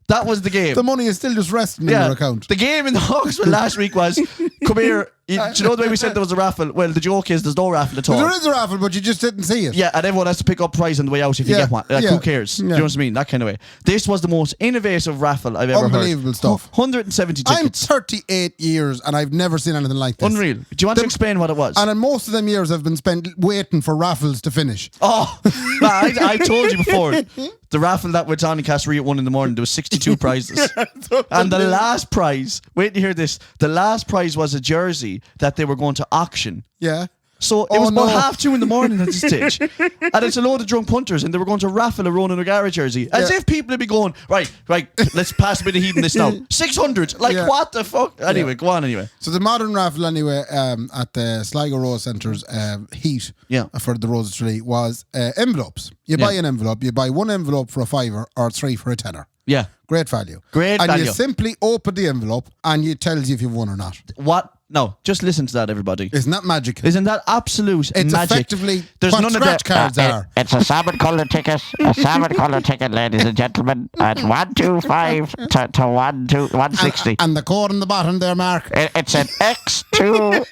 Speaker 3: That was the game.
Speaker 2: The money is still just resting in your account.
Speaker 3: The game in the Hawkswell last week was, come here. Do you know the way we said there was a raffle? Well, the joke is there's no raffle at all.
Speaker 2: There is a raffle, but you just didn't see it.
Speaker 3: Yeah, and everyone has to pick up prize on the way out if you get one. Who cares? Do you know what I mean? That kind of way. This was the most innovative raffle I've ever heard.
Speaker 2: Unbelievable stuff.
Speaker 3: 170 tickets.
Speaker 2: I'm 38 years and I've never seen anything like this.
Speaker 3: Unreal. Do you want to explain what it was?
Speaker 2: And in most of them years have been spent waiting for raffles to finish.
Speaker 3: Oh, I told you before. The raffle that went on in Castlereagh at 1 in the morning, there was 62 prizes. And the last prize, wait to hear this, the last prize was a jersey that they were going to auction.
Speaker 2: Yeah.
Speaker 3: So it was about 2:30 in the morning at this stage. And it's a load of drunk punters and they were going to raffle a Ronan O'Gara jersey. As if people would be going, right, let's pass a bit of heat in this now. 600. Like, what the fuck? Anyway, go on anyway.
Speaker 2: So the modern raffle anyway at the Sligo Rose Centre's heat for the Roses Tree was envelopes. You buy an envelope. You buy one envelope for a £5 or 3 for a £10.
Speaker 3: Yeah.
Speaker 2: Great value.
Speaker 3: And
Speaker 2: you simply open the envelope and it tells you if you've won or not.
Speaker 3: What? No, just listen to that, everybody.
Speaker 2: Isn't that magic?
Speaker 3: Isn't that absolute
Speaker 2: it's
Speaker 3: magic?
Speaker 2: Effectively
Speaker 3: there's
Speaker 2: what
Speaker 3: none
Speaker 2: scratch
Speaker 3: of that.
Speaker 2: cards are.
Speaker 4: It's a salmon-coloured ticket. A salmon-coloured ticket, ladies and gentlemen. At 125 to 160.
Speaker 2: And the code on the bottom there, Mark.
Speaker 4: It's an X2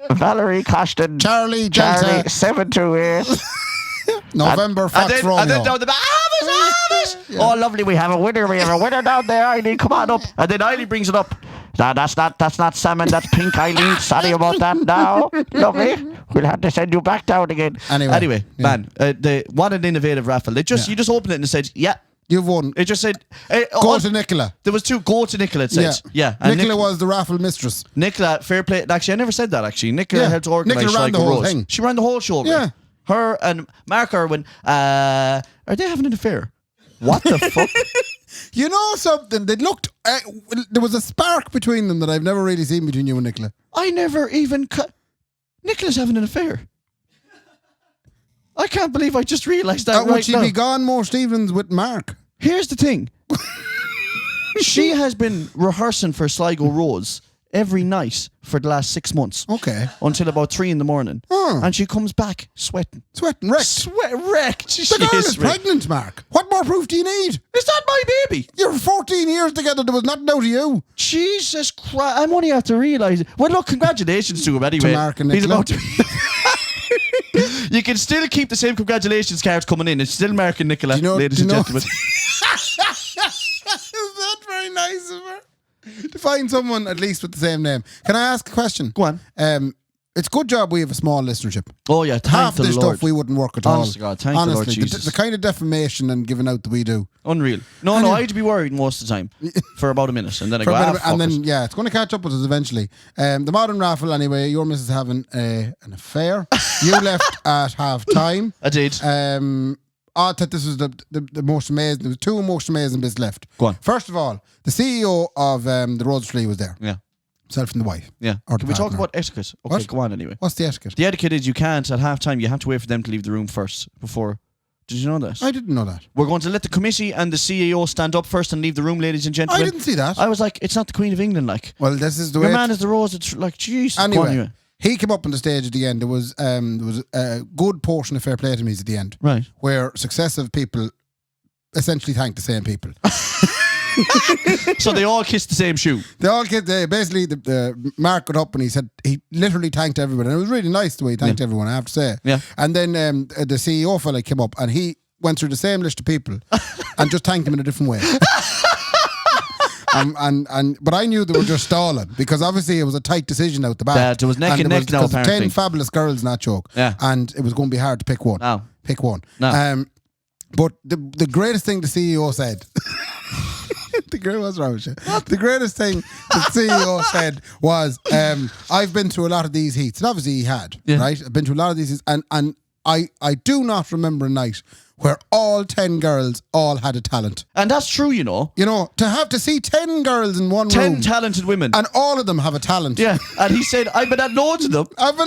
Speaker 4: Valerie Costin.
Speaker 2: Charlie 728. November Fox Romeo.
Speaker 3: And then down the back, oh, lovely, we have a winner. We have a winner down there, Eileen. Come on up. And then Eileen brings it up. No, that's not salmon, that's pink, Eileen. Sorry about that now. Lovely. We'll have to send you back down again. Anyway, man, what an innovative raffle. You just opened it and it said,
Speaker 2: you've won.
Speaker 3: It just said,
Speaker 2: go to Nicola.
Speaker 3: There was 2, go to Nicola, it said. Yeah.
Speaker 2: And Nicola was the raffle mistress.
Speaker 3: Nicola, fair play. Actually, I never said that, actually. Nicola helped organise
Speaker 2: Nicola ran the whole thing.
Speaker 3: She ran the whole show.
Speaker 2: Yeah.
Speaker 3: Her and Mark Irwin, are they having an affair? What the fuck?
Speaker 2: You know something? They looked. There was a spark between them that I've never really seen between you and Nicola.
Speaker 3: I never even. Nicola's having an affair. I can't believe I just realised that right now.
Speaker 2: Would she be gone most evenings with Mark?
Speaker 3: Here's the thing. She has been rehearsing for Sligo Rose every night for the last 6 months.
Speaker 2: Okay.
Speaker 3: Until about 3 a.m. And she comes back sweating.
Speaker 2: Sweating, wrecked.
Speaker 3: Wrecked.
Speaker 2: The girl is pregnant, Mark. What more proof do you need?
Speaker 3: Is that my baby?
Speaker 2: You're 14 years together. There was nothing out of you.
Speaker 3: Jesus Christ. I'm only have to realise. Well, look, congratulations to him anyway.
Speaker 2: To Mark and
Speaker 3: He's
Speaker 2: Nicola.
Speaker 3: about to... You can still keep the same congratulations cards coming in. It's still Mark and Nicola, ladies and gentlemen.
Speaker 2: Is that very nice of her? To find someone at least with the same name. Can I ask a question?
Speaker 3: Go on.
Speaker 2: It's a good job we have a small listenership.
Speaker 3: Oh yeah, thank
Speaker 2: Half
Speaker 3: the
Speaker 2: this
Speaker 3: Lord.
Speaker 2: stuff we wouldn't work at all.
Speaker 3: Honest to God, thank the Lord Jesus.
Speaker 2: The kind of defamation and giving out that we do.
Speaker 3: Unreal. No, I'd be worried most of the time for about a minute, and then I go,
Speaker 2: it's going to catch up with us eventually. The modern raffle, anyway. Your missus having an affair. You left at half time.
Speaker 3: I did.
Speaker 2: I thought this was the most amazing. There was 2 most amazing bits left.
Speaker 3: Go on.
Speaker 2: First of all, the CEO of the Rose Tree was there.
Speaker 3: Yeah.
Speaker 2: Himself and the wife.
Speaker 3: Yeah. Can we talk about etiquette? Okay,
Speaker 2: what?
Speaker 3: Go on anyway.
Speaker 2: What's the etiquette?
Speaker 3: The etiquette is you can't, at half time, you have to wait for them to leave the room first before. Did you know that?
Speaker 2: I didn't know that.
Speaker 3: We're going to let the committee and the CEO stand up first and leave the room, ladies and gentlemen.
Speaker 2: I didn't see that.
Speaker 3: I was like, it's not the Queen of England, like.
Speaker 2: Well, this is the way.
Speaker 3: Your man is the rose. It's like, jeez.
Speaker 2: Anyway. He came up on the stage at the end. There was a good portion of fair play to me at the end.
Speaker 3: Right.
Speaker 2: Where successive people essentially thanked the same people.
Speaker 3: So they all kissed the same shoe.
Speaker 2: They all kissed. Basically, the Mark got up and he said he literally thanked everyone. And it was really nice the way he thanked everyone, I have to say.
Speaker 3: Yeah.
Speaker 2: And then the CEO fella came up and he went through the same list of people and just thanked them in a different way. But I knew they were just stalling because obviously it was a tight decision out the back.
Speaker 3: Yeah, there was neck and neck now, apparently.
Speaker 2: 10 fabulous girls in that joke.
Speaker 3: Yeah.
Speaker 2: And it was going to be hard to pick one.
Speaker 3: No.
Speaker 2: Pick one.
Speaker 3: No.
Speaker 2: But the greatest thing the CEO said... What's wrong with you? The greatest thing the CEO said was, I've been through a lot of these heats. And obviously he had, right? I've been through a lot of these heats. And I do not remember a night where all 10 girls all had a talent.
Speaker 3: And that's true, you know.
Speaker 2: You know, to have to see 10 girls in one
Speaker 3: 10
Speaker 2: room.
Speaker 3: 10 talented women.
Speaker 2: And all of them have a talent.
Speaker 3: Yeah. And he said, I've been at loads of them.
Speaker 2: I've been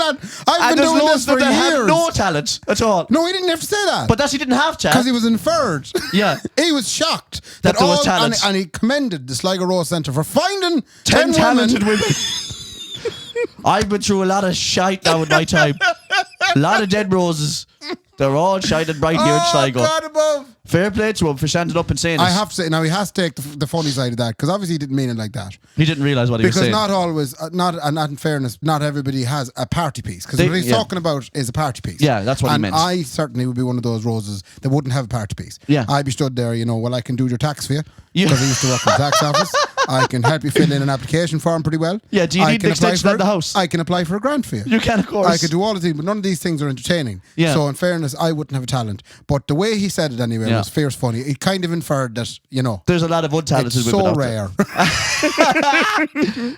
Speaker 2: doing
Speaker 3: loads
Speaker 2: this for
Speaker 3: of them that
Speaker 2: years.
Speaker 3: have no talent at all.
Speaker 2: No, he didn't have to say that.
Speaker 3: But he didn't have to.
Speaker 2: Because he was inferred.
Speaker 3: Yeah.
Speaker 2: He was shocked
Speaker 3: that there was talent.
Speaker 2: And he commended the Sligo Rose Centre for finding
Speaker 3: 10 talented women. I've been through a lot of shite now in my time. A lot of dead roses. They're all shining bright here in Sligo.
Speaker 2: God above.
Speaker 3: Fair play to him for standing up and saying this.
Speaker 2: I have to say, now he has to take the funny side of that because obviously he didn't mean it like that.
Speaker 3: He didn't realise what he was saying.
Speaker 2: Because not always, not in fairness, not everybody has a party piece. Because what he's talking about is a party piece.
Speaker 3: Yeah, that's what he meant.
Speaker 2: And I certainly would be one of those roses that wouldn't have a party piece.
Speaker 3: Yeah.
Speaker 2: I'd be stood there, I can do your tax for you. Because I used to work in the tax office. I can help you fill in an application form pretty well.
Speaker 3: Yeah, do you need an extension at the house?
Speaker 2: I can apply for a grant for you.
Speaker 3: You can, of course.
Speaker 2: I could do all of these, but none of these things are entertaining.
Speaker 3: Yeah.
Speaker 2: So in fairness, I wouldn't have a talent. But the way he said it anyway was fierce funny. It kind of inferred that,
Speaker 3: there's a lot of untalented women out
Speaker 2: rare.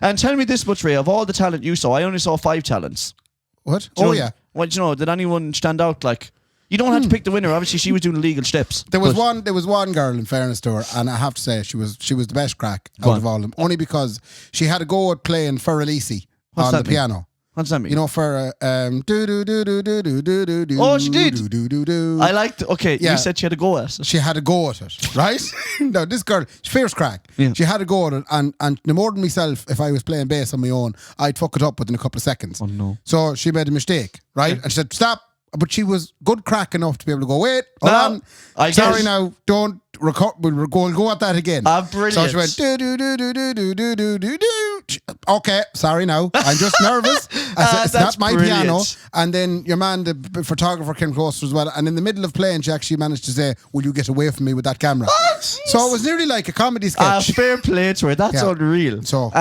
Speaker 3: And tell me this much, Ray, of all the talent you saw, I only saw 5 talents.
Speaker 2: What?
Speaker 3: Yeah. Well, did anyone stand out like... You don't have to pick the winner. Obviously, she was doing illegal steps.
Speaker 2: There was one girl, in fairness to her, and I have to say she was the best crack out of all of them. Only because she had a go at playing for Elise on the piano.
Speaker 3: What's that mean?
Speaker 2: For do do do do do do do do do.
Speaker 3: Oh, she did.
Speaker 2: Do do do do.
Speaker 3: I liked. Okay, you said she had a go at it.
Speaker 2: She had a go at it, right? No, this girl, she's fierce crack.
Speaker 3: Yeah.
Speaker 2: She had a go at it, and no more than myself, if I was playing bass on my own, I'd fuck it up within a couple of seconds.
Speaker 3: Oh no!
Speaker 2: So she made a mistake, right? And she said, "Stop." But she was good crack enough to be able to go, wait, hold on. Sorry now, don't record. We'll go at that again.
Speaker 3: Brilliant.
Speaker 2: So she went, do, do, do, do, do, do, do, do, do, do. Okay, sorry now. I'm just nervous. I said, it's not my piano. And then your man, the photographer, came closer as well. And in the middle of playing, she actually managed to say, will you get away from me with that camera? So it was nearly like a comedy sketch.
Speaker 3: Fair play to her. That's unreal.
Speaker 2: So,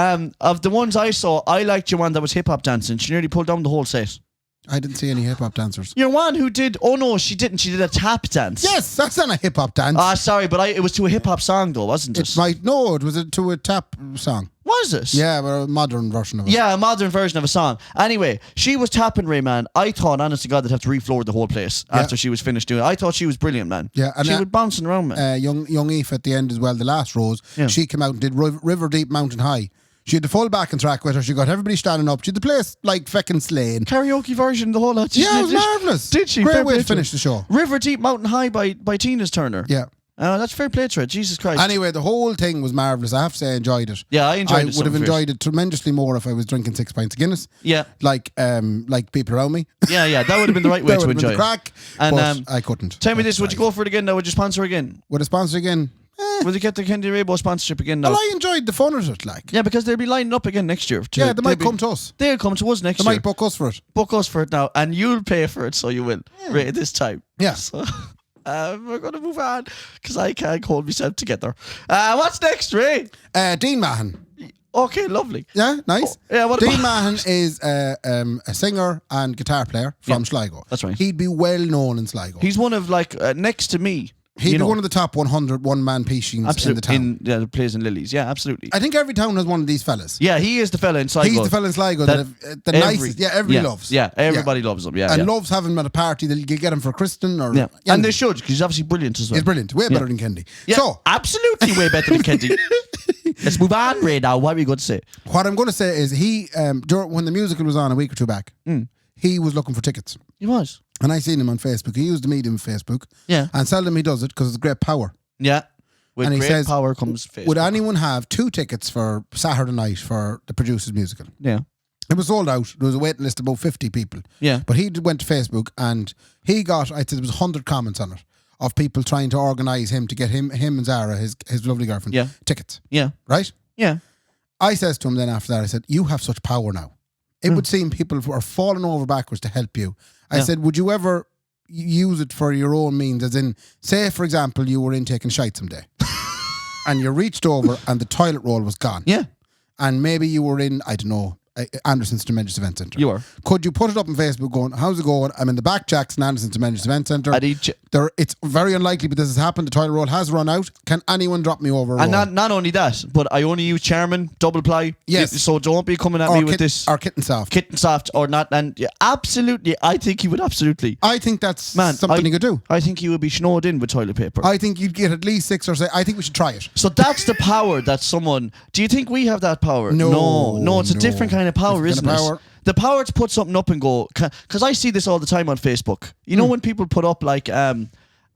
Speaker 3: of the ones I saw, I liked your one that was hip-hop dancing. She nearly pulled down the whole set.
Speaker 2: I didn't see any hip-hop dancers.
Speaker 3: Your one who did... Oh, no, she didn't. She did a tap dance.
Speaker 2: Yes, that's not a hip-hop dance.
Speaker 3: Sorry, but it was to a hip-hop song, though, wasn't it?
Speaker 2: It was to a tap song.
Speaker 3: Was it?
Speaker 2: Yeah, but a modern version of it.
Speaker 3: Yeah, a modern version of a song. Anyway, she was tapping Ray, man. I thought, honest to God, they'd have to refloor the whole place after she was finished doing it. I thought she was brilliant, man.
Speaker 2: Yeah, and
Speaker 3: she was bouncing around, man.
Speaker 2: Young Eve at the end as well, the last rose, she came out and did River Deep Mountain High. She had the full backing track with her. She got everybody standing up. She had the place like feckin' slaying.
Speaker 3: Karaoke version, the whole lot.
Speaker 2: Yeah, it was marvellous.
Speaker 3: Did she?
Speaker 2: Great way to finish the show.
Speaker 3: River Deep Mountain High by Tina's Turner.
Speaker 2: Yeah.
Speaker 3: That's fair play to her. Jesus Christ.
Speaker 2: Anyway, the whole thing was marvellous. I have to say, I enjoyed it.
Speaker 3: Yeah, I enjoyed it.
Speaker 2: I would have enjoyed it tremendously more if I was drinking 6 pints of Guinness.
Speaker 3: Yeah.
Speaker 2: Like people around me.
Speaker 3: Yeah, that would have been the right way to enjoy it.
Speaker 2: Crack,
Speaker 3: and
Speaker 2: but I couldn't.
Speaker 3: Tell me this, would you go for it again now? Would you sponsor again?
Speaker 2: Would I sponsor again?
Speaker 3: Will you get the Kendy Raybo sponsorship again now?
Speaker 2: Well, I enjoyed the fun of it, like.
Speaker 3: Yeah, because they'll be lining up again next year.
Speaker 2: They might come to us.
Speaker 3: They'll come to us next year.
Speaker 2: They might book us for it.
Speaker 3: Book us for it now, and you'll pay for it, so you will. Right, this time.
Speaker 2: Yeah.
Speaker 3: So, we're going to move on, because I can't hold myself together. What's next, Ray?
Speaker 2: Dean Mahan.
Speaker 3: Okay, lovely.
Speaker 2: Yeah, nice.
Speaker 3: What
Speaker 2: Dean
Speaker 3: about
Speaker 2: Mahan is a singer and guitar player from Sligo.
Speaker 3: That's right.
Speaker 2: He'd be well known in Sligo.
Speaker 3: He's one of, like, next to me.
Speaker 2: He'd be one of the top 100 one-man piecings in the town.
Speaker 3: That plays in Lilies. Yeah, absolutely.
Speaker 2: I think every town has one of these fellas.
Speaker 3: Yeah, he is the fella in Sligo.
Speaker 2: He's the fella in Sligo the nicest. Yeah, everybody loves.
Speaker 3: Yeah, everybody loves him. Yeah,
Speaker 2: and loves having him at a party. That you get him for Kristen or
Speaker 3: and they should, because he's obviously brilliant as well.
Speaker 2: He's brilliant, way better than Kendy.
Speaker 3: Yeah,
Speaker 2: so
Speaker 3: absolutely way better than Kendy. Let's move on, Ray. Now, what are we going to say?
Speaker 2: What I'm going to say is he when the musical was on a week or two back, he was looking for tickets.
Speaker 3: He was.
Speaker 2: And I seen him on Facebook. He used the medium of Facebook.
Speaker 3: Yeah.
Speaker 2: And seldom he does it because it's great power.
Speaker 3: Yeah. With
Speaker 2: and he
Speaker 3: great
Speaker 2: says,
Speaker 3: power comes Facebook.
Speaker 2: Would anyone have 2 tickets for Saturday night for the Producers musical?
Speaker 3: Yeah.
Speaker 2: It was sold out. There was a waiting list of about 50 people.
Speaker 3: Yeah.
Speaker 2: But he went to Facebook and he got, I said there was 100 comments on it of people trying to organise him to get him and Zara, his lovely girlfriend, tickets.
Speaker 3: Yeah.
Speaker 2: Right?
Speaker 3: Yeah.
Speaker 2: I says to him then after that, I said, you have such power now. It would seem people are falling over backwards to help you. I said, would you ever use it for your own means? As in, say, for example, you were in taking shite someday and you reached over and the toilet roll was gone.
Speaker 3: Yeah.
Speaker 2: And maybe you were in, I don't know, Anderson's Tremendous Event Centre.
Speaker 3: You are.
Speaker 2: Could you put it up on Facebook going, how's it going? I'm in the back Jackson Anderson's Tremendous Event Centre. It's very unlikely, but this has happened. The toilet roll has run out. Can anyone drop me over?
Speaker 3: And not only that, but I only use Charmin, double ply.
Speaker 2: Yes.
Speaker 3: So don't be coming at me with this.
Speaker 2: Or Kitten Soft.
Speaker 3: Kitten Soft or not. And absolutely, I think he would absolutely.
Speaker 2: I think that's something he could do.
Speaker 3: I think he would be snowed in with toilet paper.
Speaker 2: I think you'd get at least 6 or 7. I think we should try it.
Speaker 3: So that's the power that someone. Do you think we have that power? No, it's a different kind of power, isn't it? The power to put something up and go, because I see this all the time on Facebook. You know when people put up like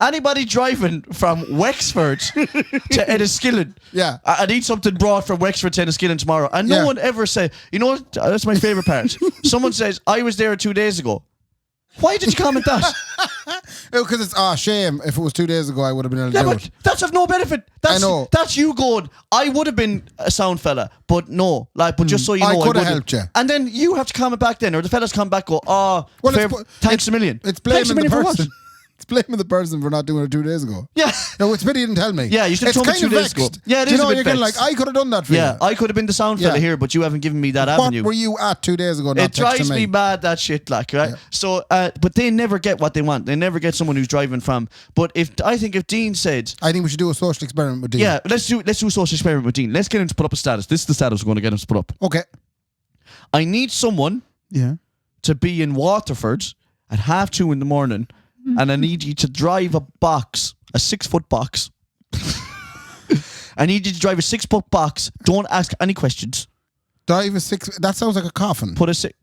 Speaker 3: anybody driving from Wexford to Enniskillen, I need something brought from Wexford to Enniskillen tomorrow, and no one ever say, you know what? That's my favourite part. Someone says, I was there 2 days ago. Why did you comment that?
Speaker 2: Because it's shame. If it was 2 days ago, I would have been able to do it.
Speaker 3: That's of no benefit. I know. That's you going, I would have been a sound fella, but no. But just so you know,
Speaker 2: I could have helped you.
Speaker 3: And then you have to comment back then, or the fellas come back go, thanks a million.
Speaker 2: It's blaming the person. It's blaming the person for not doing it 2 days ago.
Speaker 3: Yeah.
Speaker 2: No, it's pity you didn't tell me.
Speaker 3: Yeah, you should have told me 2 days ago. Yeah, it is a bit
Speaker 2: you're kind of like, I could have done that for you.
Speaker 3: Yeah, I could have been the sound fella here, but you haven't given me that avenue.
Speaker 2: What were you at 2 days ago?
Speaker 3: It drives me mad, that shit, like, right? Yeah. So, but they never get what they want. They never get someone who's driving from. But I think if Dean said,
Speaker 2: I think we should do a social experiment with Dean.
Speaker 3: Yeah, let's do a social experiment with Dean. Let's get him to put up a status. This is the status we're going to get him to put up.
Speaker 2: Okay.
Speaker 3: I need someone to be in Waterford at 2:30 in the morning, and I need you to drive a 6-foot box. I need you to drive a 6-foot box. Don't ask any questions.
Speaker 2: Drive a 6. That sounds like a coffin.
Speaker 3: Put a 6.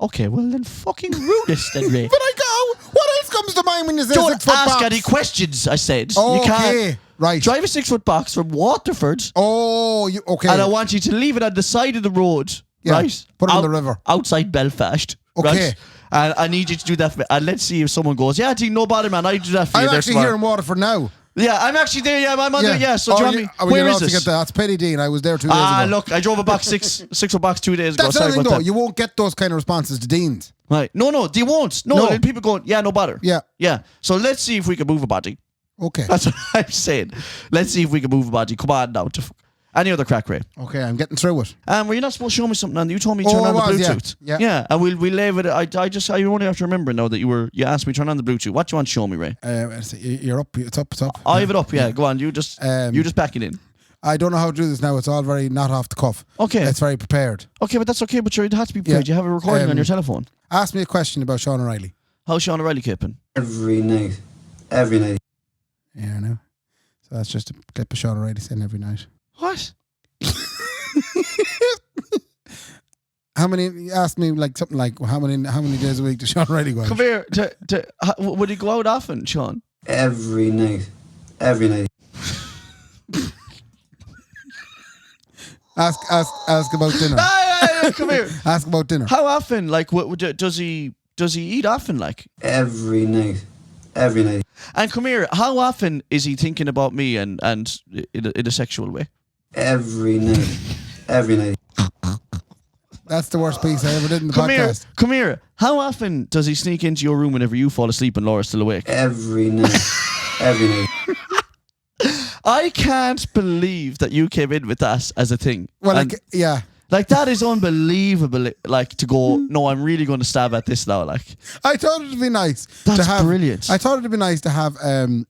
Speaker 3: Okay, well then fucking rude this then, Ray.
Speaker 2: But I go. What else comes to mind when you say 6-foot box?
Speaker 3: Don't ask any questions, I said.
Speaker 2: Okay,
Speaker 3: you can't
Speaker 2: right.
Speaker 3: Drive a 6-foot box from Waterford.
Speaker 2: Oh, okay.
Speaker 3: And I want you to leave it on the side of the road, right?
Speaker 2: Put it in the river.
Speaker 3: Outside Belfast.
Speaker 2: Okay.
Speaker 3: Right? And I need you to do that for me. And let's see if someone goes, yeah, Dean, no bother, man. I do that for you.
Speaker 2: I'm actually here in Waterford now.
Speaker 3: Yeah, I'm actually there. Yeah, I'm on there. Yeah, so do you want me? Where is this?
Speaker 2: That's Petty Dean. I was there 2 days ago.
Speaker 3: Look, I drove a box 6-foot box 2 days ago.
Speaker 2: That's the thing, though. You won't get those kind of responses to Deans.
Speaker 3: Right. No, they won't. No. People going, yeah, no bother.
Speaker 2: Yeah.
Speaker 3: Yeah. So let's see if we can move a body.
Speaker 2: Okay.
Speaker 3: That's what I'm saying. Let's see if we can move a body. Come on now. Any other crack, Ray?
Speaker 2: Okay, I'm getting through it.
Speaker 3: Were you not supposed to show me something on? You told me to turn on the Bluetooth.
Speaker 2: Yeah.
Speaker 3: And we'll leave it. I only have to remember now that you asked me to turn on the Bluetooth. What do you want to show me, Ray?
Speaker 2: You're up. It's up.
Speaker 3: I have it up. Yeah. Go on. You just back it in.
Speaker 2: I don't know how to do this now. It's all very not off the cuff.
Speaker 3: Okay.
Speaker 2: It's very prepared.
Speaker 3: Okay, but that's okay. But it has to be prepared.
Speaker 2: Yeah.
Speaker 3: You have a recording on your telephone.
Speaker 2: Ask me a question about Sean O'Reilly.
Speaker 3: How's Sean O'Reilly keeping?
Speaker 5: Every night. Every night.
Speaker 2: Yeah, I know. So that's just a clip of Sean O'Reilly saying every night.
Speaker 3: What?
Speaker 2: How many? You asked me like something like how many days a week does Sean O'Reilly go out?
Speaker 3: Come here. Would he go out often, Sean?
Speaker 5: Every night. Every night.
Speaker 2: Ask about dinner.
Speaker 3: Come here.
Speaker 2: Ask about dinner.
Speaker 3: How often? Like, what does he eat often? Like
Speaker 5: Every night. Every night.
Speaker 3: And come here. How often is he thinking about me and in a sexual way?
Speaker 5: Every night. Every night.
Speaker 2: That's the worst piece I ever did in the podcast.
Speaker 3: Come here. How often does he sneak into your room whenever you fall asleep and Laura's still awake?
Speaker 5: Every night. Every night.
Speaker 3: I can't believe that you came in with that as a thing.
Speaker 2: Well,
Speaker 3: And,
Speaker 2: like, yeah.
Speaker 3: like that is unbelievable. Like to go, no, I'm really going to stab at this now. Like
Speaker 2: I thought it'd be nice
Speaker 3: That's
Speaker 2: to have.
Speaker 3: brilliant.
Speaker 2: I thought it'd be nice to have a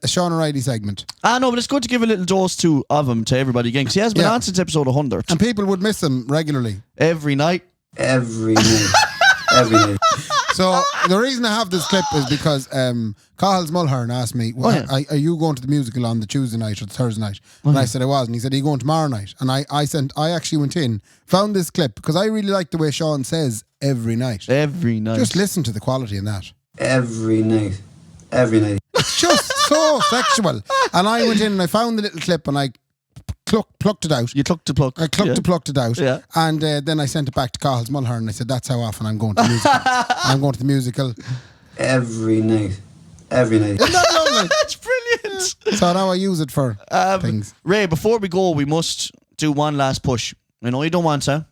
Speaker 2: Sean O'Reilly segment,
Speaker 3: no, but it's good to give a little dose of him to everybody again because he has been on since episode 100
Speaker 2: and people would miss him regularly.
Speaker 3: every night.
Speaker 5: Every night. Every night.
Speaker 2: So the reason I have this clip is because Cahill Mulhern asked me, are you going to the musical on the Tuesday night or the Thursday night? And I said I was, and he said, are you going tomorrow night? And I actually went in, found this clip because I really like the way Sean says every night.
Speaker 3: Every night.
Speaker 2: Just listen to the quality in that.
Speaker 5: Every night. Every night.
Speaker 2: It's just so sexual. And I went in and I found the little clip and I plucked it out.
Speaker 3: You plucked to pluck.
Speaker 2: I plucked it out.
Speaker 3: Yeah.
Speaker 2: And then I sent it back to Cahill Mulhern and I said, that's how often I'm going to the musical. I'm going to the musical.
Speaker 5: Every night. Every night.
Speaker 2: Isn't that lovely?
Speaker 3: That's brilliant.
Speaker 2: So now I use it for things.
Speaker 3: Ray, before we go, we must do one last push. I know you don't want to.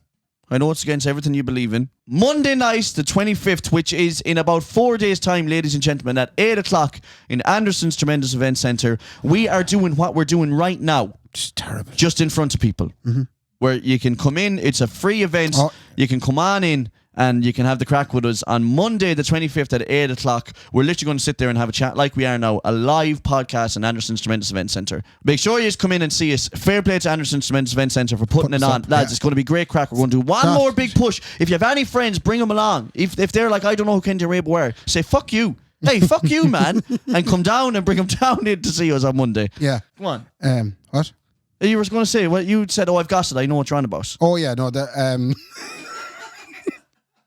Speaker 3: I know it's against everything you believe in. Monday night, the 25th, which is in about 4 days' time, ladies and gentlemen, at 8 o'clock in Anderson's Tremendous Event Centre, we are doing what we're doing right now.
Speaker 2: Just terrible.
Speaker 3: Just in front of people. Mm-hmm. Where you can come in. It's a free event. You can come on in and you can have the crack with us on Monday the 25th at 8 o'clock. We're literally going to sit there and have a chat like we are now. A live podcast in Anderson's Tremendous Event Centre. Make sure you just come in and see us. Fair play to Anderson's Tremendous Event Centre for putting it on. Lads, it's going to be great crack. We're going to do one more big push. If you have any friends, bring them along. If they're like, I don't know who Kendy Raybo are, say, fuck you. Hey, fuck you, man. And come down and bring them down in to see us on Monday.
Speaker 2: Yeah.
Speaker 3: Come on.
Speaker 2: What?
Speaker 3: You were going to say, well, you said, I've got it. I know what you're on about.
Speaker 2: Oh, yeah, no.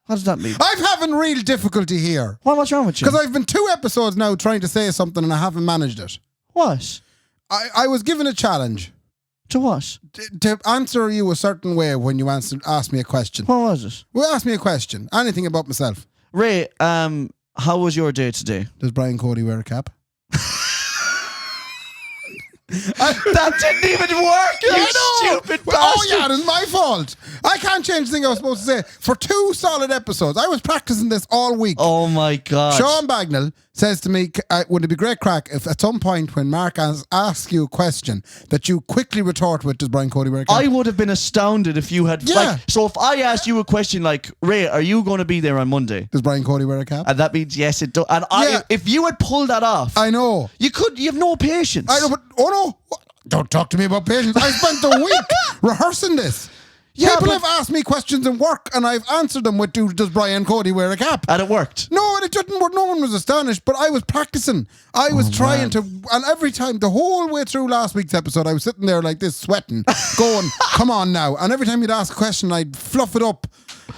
Speaker 3: What does that mean?
Speaker 2: I'm having real difficulty here.
Speaker 3: What's wrong with you?
Speaker 2: Because I've been 2 episodes now trying to say something and I haven't managed it.
Speaker 3: What?
Speaker 2: I was given a challenge.
Speaker 3: To what?
Speaker 2: To answer you a certain way when you asked me a question.
Speaker 3: What was it?
Speaker 2: Well, ask me a question. Anything about myself.
Speaker 3: Ray, how was your day today?
Speaker 2: Does Brian Cody wear a cap?
Speaker 3: That didn't even work, you stupid bastard.
Speaker 2: Oh yeah, it's my fault. I can't change the thing I was supposed to say. For 2 solid episodes, I was practicing this all week.
Speaker 3: Oh my God.
Speaker 2: Sean Bagnall says to me, would it be great crack if at some point when Mark asks you a question that you quickly retort with, does Brian Cody wear a cap?
Speaker 3: I would have been astounded if you had...
Speaker 2: Yeah.
Speaker 3: Like, so if I asked you a question like, Ray, are you going to be there on Monday?
Speaker 2: Does Brian Cody wear a cap?
Speaker 3: And that means yes, it does. And if you had pulled that off...
Speaker 2: I know.
Speaker 3: You have no patience.
Speaker 2: I know, but... Oh no. Don't talk to me about patience. I spent a week rehearsing this.
Speaker 3: Yeah,
Speaker 2: People have asked me questions in work and I've answered them with, does Brian Cody wear a cap?
Speaker 3: And it worked.
Speaker 2: No, and it didn't work. No one was astonished, but I was practicing. I was trying to, and every time, the whole way through last week's episode, I was sitting there like this, sweating, going, come on now. And every time you'd ask a question, I'd fluff it up.